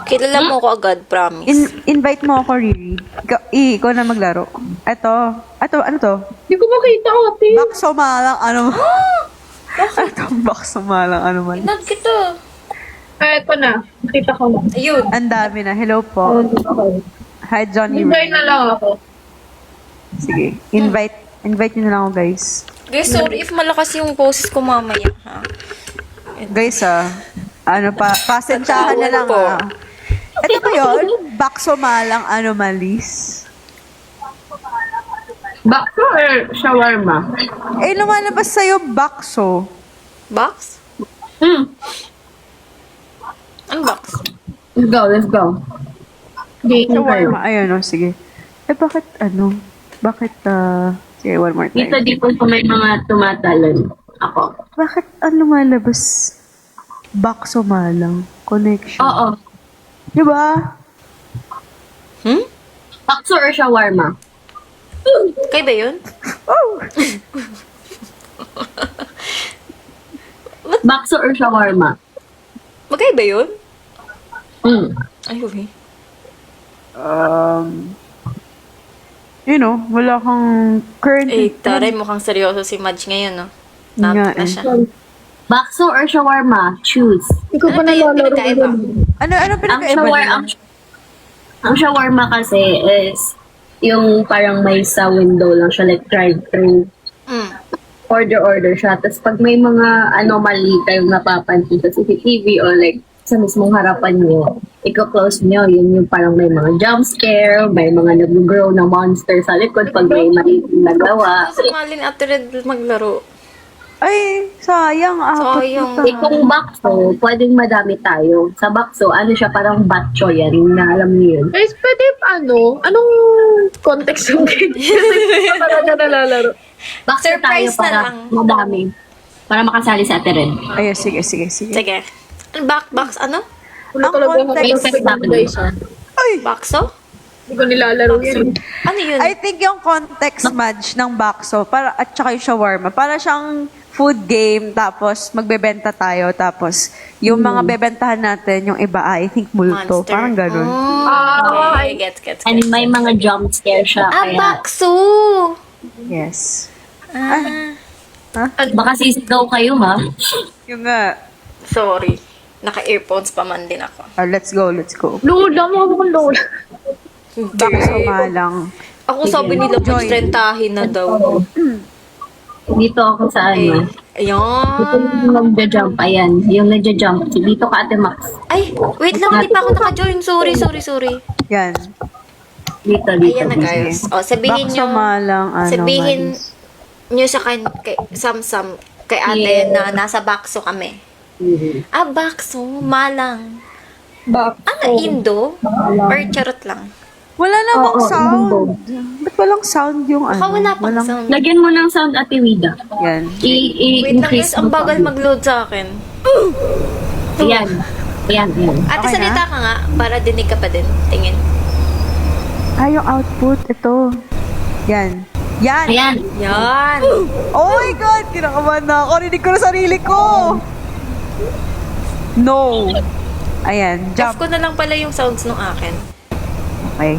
Kilala mo ako agad, promise. Invite mo ako, Riri. Ikaw na maglaro. Ano to? Hindi ko makita, ate. Bakso malang ano. Ano to? Bakso malang ano man. Nag kita. Eto na. Nakita ko na. Ayun. Ang dami na. Hello po. Okay. Hi, Johnny. Enjoy na lang ako. Sige. Invite nyo na lang ako, guys. Guys, sorry if malakas yung boses ko mamaya, ha? Guys, pasensyahan na lang, po. Ito ba yun? Bakso malang anomalies. Bakso or shawarma? Lumalabas sa'yo bakso. Box? Ano box? Let's go. Hindi. Shawarma. Ayun, sige. Bakit, Bakit, sige, one more time. Dito sa may mga tumatalon. Ako. Bakit lumalabas bakso malang connection? Oo. Diba? Bakso or shawarma? Kaya ba yun? Oh! Bakso or shawarma? Magkaiba yun? Ayun eh. Wala kang current... Taray, mukhang seryoso si Madge ngayon, no? Nga Napit na eh. siya. Bakso or shawarma? Choose. Hindi ko pa Ano ba yung nalalaro pinagkaiba? yun. Ano Ang pinagkaiba shawarma, nila? Ang shawarma kasi is yung parang may sa window lang siya, like drive-thru. Mm. Order siya. Tapos pag may mga anomaly kayong napapansin sa CCTV or like sa mismong harapan nyo, i-close nyo, yun yung parang may mga jump scare, may mga nag-grow na monster sa likod pag may mali nagawa. Sumalin Ate Red maglaro. Ay, sayang. Apat Sayang. na Eh kung bakso, pwedeng madami tayo. Sa bakso, ano siya, parang batcho yan, na alam niyo yun. Guys, pwede anong context ng game? Kasi hindi ko talaga nalalaro. Bakso tayo Surprise na para lang. madami. Para makasali sa Ate Red. Ayun, sige. Sige. Box ano? Wala Ang talaga context ako guys. Bakso? Hindi ko nilalaro yun. Ano yun? I think yung context match ng bakso para at saka yung shawarma, para siyang food game, tapos magbebenta tayo, tapos yung mga bebentahan natin, yung iba I think multo. Monster. Parang ganun. Okay, gets. And may mga jump scare siya. Kaya Bakso! Yes. baka sisigaw kayo, ha? Yung nga. Sorry. Naka-earphones pa man din ako. Let's go. Lola mo ako kung lola. Bakso malang. Ako sabi nila, Joy. rentahin na daw. Dito ako sa ano. Ayan. Yung nagja-jump, ayan. Yung nagja-jump. Dito ka, Ate Max. Ay, wait lang, hindi pa ako naka-join. Sorry. Yan. Dito. Ayan na guys. O, sabihin Bakso nyo, malang, sabihin malis. nyo sa kay Samsam, kay ate na nasa bakso kami. Bakso, malang. Ano, Indo? Or charot lang? Wala namang Oo, sound. Ba't walang sound yung Baka ano? wala pang Walang- sound. Lagyan mo ng sound, Ate Wida. Yan. Wait lang guys, ang bagal mag-load sa akin. Ayan. Ate, Okay salita ka nga para dinig ka pa din. Tingin. Yung output. Ito. Yan. Ayan. Yan. Oh my God! Kinakabahan na ako. Rinig ko na sarili ko! No. Ayan. Off Jump. ko na lang pala yung sounds nung akin. Okay.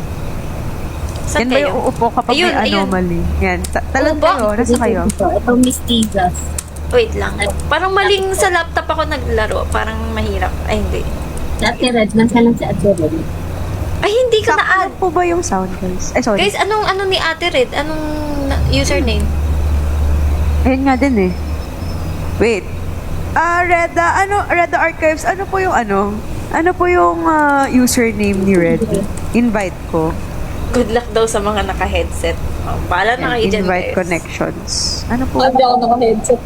Saan Yan ba kayo? yung uupo kapag Ayun, may ayun. anomaly? Yan. Talan Uupo? kayo. Nasa kayo? Ito, Miss Tizas. Wait lang. Parang maling sa laptop ako naglaro. Parang mahirap. Ay, hindi. Ate Red, nasa lang si Ate Red. Ay, hindi ko Sakto na-add. po ba yung sound, guys? Sorry. Guys, ano ni Ate Red? Anong username? Ayun nga din eh. Wait. Reda Archives, ano po yung ano? Ano po yung username ni Red? Invite ko. Good luck daw sa mga naka-headset. Oh, bahala na kayo dyan, Invite guys. connections. Ano po? Hindi ako naka-headset.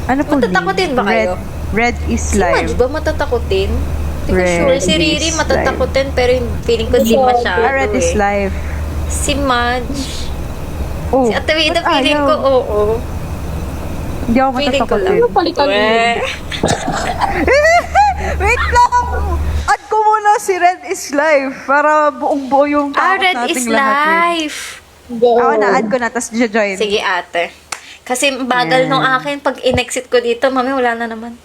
Ano po? Matatakotin name? ba kayo? Red is Si Madge live. ba matatakotin? Hindi ko Red sure. Si Riri is matatakotin pero yung feeling ko di masyado Red is eh. live. Si Madge. Oh, Si Ate Wida ba't feeling ayaw? ko oo. Hindi ako Feeling ko lang. matatakotin. Palitan mo. Weh. Wait lang! Add ko muna si Red is live para buong-buo yung takot Red nating is lahat. live. Ako na-add ko na, tapos join. Sige ate. Kasi bagal nung akin pag in-exit ko dito, mami wala na naman.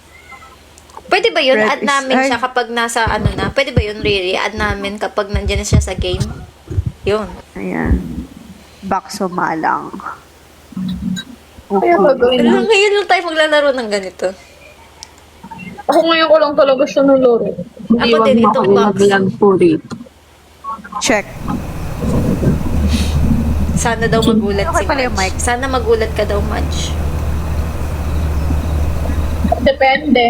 Pwede ba yun? Red Add is- namin ay. siya kapag nasa ano na? Pwede ba yun, Riri? Add namin kapag nandiyan na siya sa game? Yun. Ayan. Bakso malang. Kaya gagawin mo. Ngayon lang tayo maglalaro ng ganito. Ako ngayon ko lang talaga siya nalaro. Hindi, Ako wag din, mo itong ako box. mag-vlog po rin. Check. Sana daw magulat Okay si pala yung mic. Madge. Sana magulat ka daw, Madge. Depende.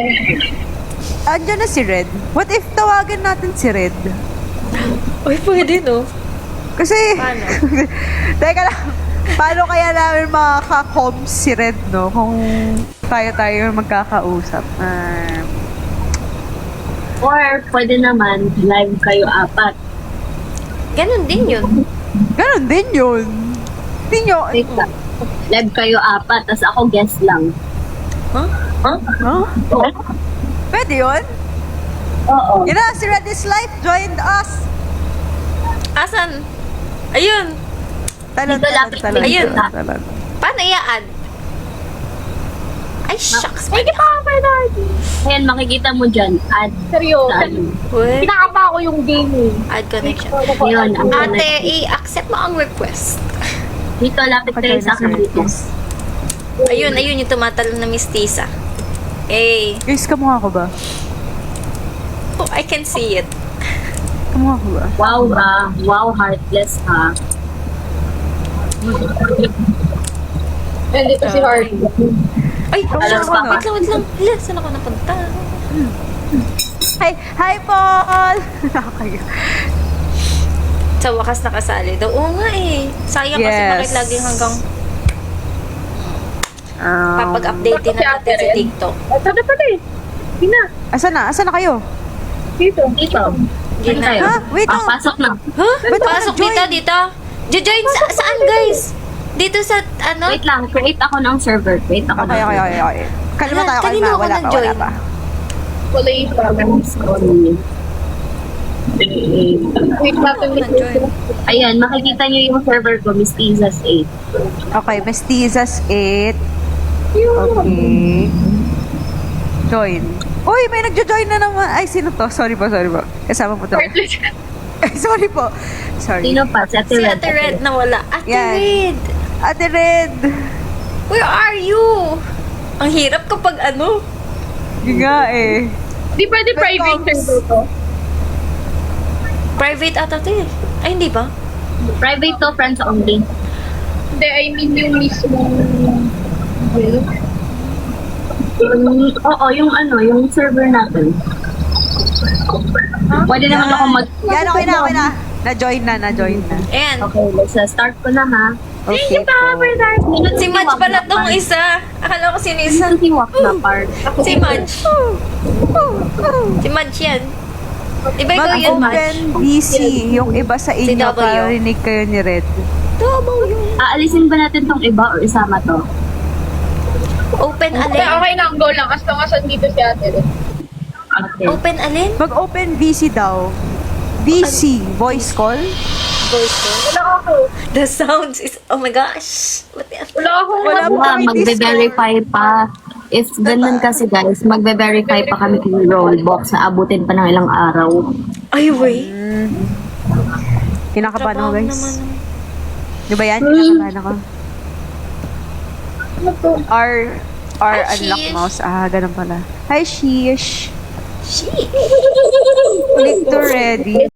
Andiyan na si Red. What if tawagan natin si Red? Uy, pwede no? Kasi, Paano? teka lang, paano kaya namin makaka-comms si Red, no? Kung tayo magkakausap. Or, pwede naman, live kayo apat. Ganun din yun. Ganon din yun. Hindi nyo, Teka. Live kayo apat, tas ako guest lang. Huh? huh? Pwede yun? Oo. Yun na, si Red is live, joined us. Asan? Ayun. Talon, Dito lapit talon, Ayun. talon. Paano i-add? Ay, shucks. Ay, di pa ako pwede. Ayan, makikita mo dyan. Add Seryoso. sa ano. Uy. Pinakapa ko yung game eh. Add connection. Yun. Ate, i-accept mo ang request. Dito, lapit kayo sa akin dito. Ayun yung tumatalon na Miss Tisa. Hey. Guys, kamukha ko ba? Oh, I can see it. Kumuha ko ba? Wow ba? Wow, heartless ha. Nandito si Hardy. Ay, Alam ko, no? wait lang, wait lang. Hala, saan ako napunta? Hi, Paul! Nakakaya. Sa wakas nakasali daw. Oo nga eh. Sayang kasi Yes. bakit laging hanggang papag-update din natin sa TikTok. Ito na pala eh. Hina. Asan na? Asan na kayo? Dito. Dito. Hindi na. Ha? Wait lang. Pasok na. Huh? Ba't ako Pasok nag-join? dito. Join saan guys? Dito sa ano? Wait lang, create ako ng server. Wait ako. Okay. Kalma tayo, Kanina kalma. ako Wala pa, nag-join. wala pa. Wala yung programs. Wait natin. Ayan, makikita nyo yung server ko, Miss Tizas 8. Okay, Mestizas 8. Okay. Join. Uy, may nagjo-join na naman. Ay, sino to? Sorry po. Kasama po to. Ay, sorry po. Sorry. Sino pa? Si Ate Si Red. Ate Red na wala. Ate Yan. Red! Ate Red. Where are you? Ang hirap kapag ano. Yun nga eh. Di pwede private server to. Private ata to eh. Ay, hindi ba? Private to, friends only. Hindi, I mean yung mismo. Oo, yung ano, yung server natin. Pwede naman ako mag... Yan, okay na. Na-join na. Ayan. Okay, let's start ko na ha. Okay po. Si Madge pala tong isa. Akala ko sino isa. Si Wak na part. Si Madge. Si Madge yan. Iba ikaw yun, Mag-open Madge. BC. Yung iba sa Si inyo, W. para rinig kayo ni Red. Aalisin ba natin tong iba o isama to? Open Hindi, alin? okay lang. Go lang. As long as andito si ate rin. Okay. Open alin? Mag-open BC daw. BC, voice call. Voice call. Wala ako. The sounds is, oh my gosh. What the Wala ako. Wala po kami Magbe-verify pa. If ganun kasi guys, magbe-verify pa kami ng rollbox na abutin pa ng ilang araw. Ay, wait. Kinakabahan ako, Trabaho guys. naman. Di ba yan? Kinakabahan ako. R Hi, unlock Shish. mouse. Ganun pala. Hi, Shish. Shit. Click to ready.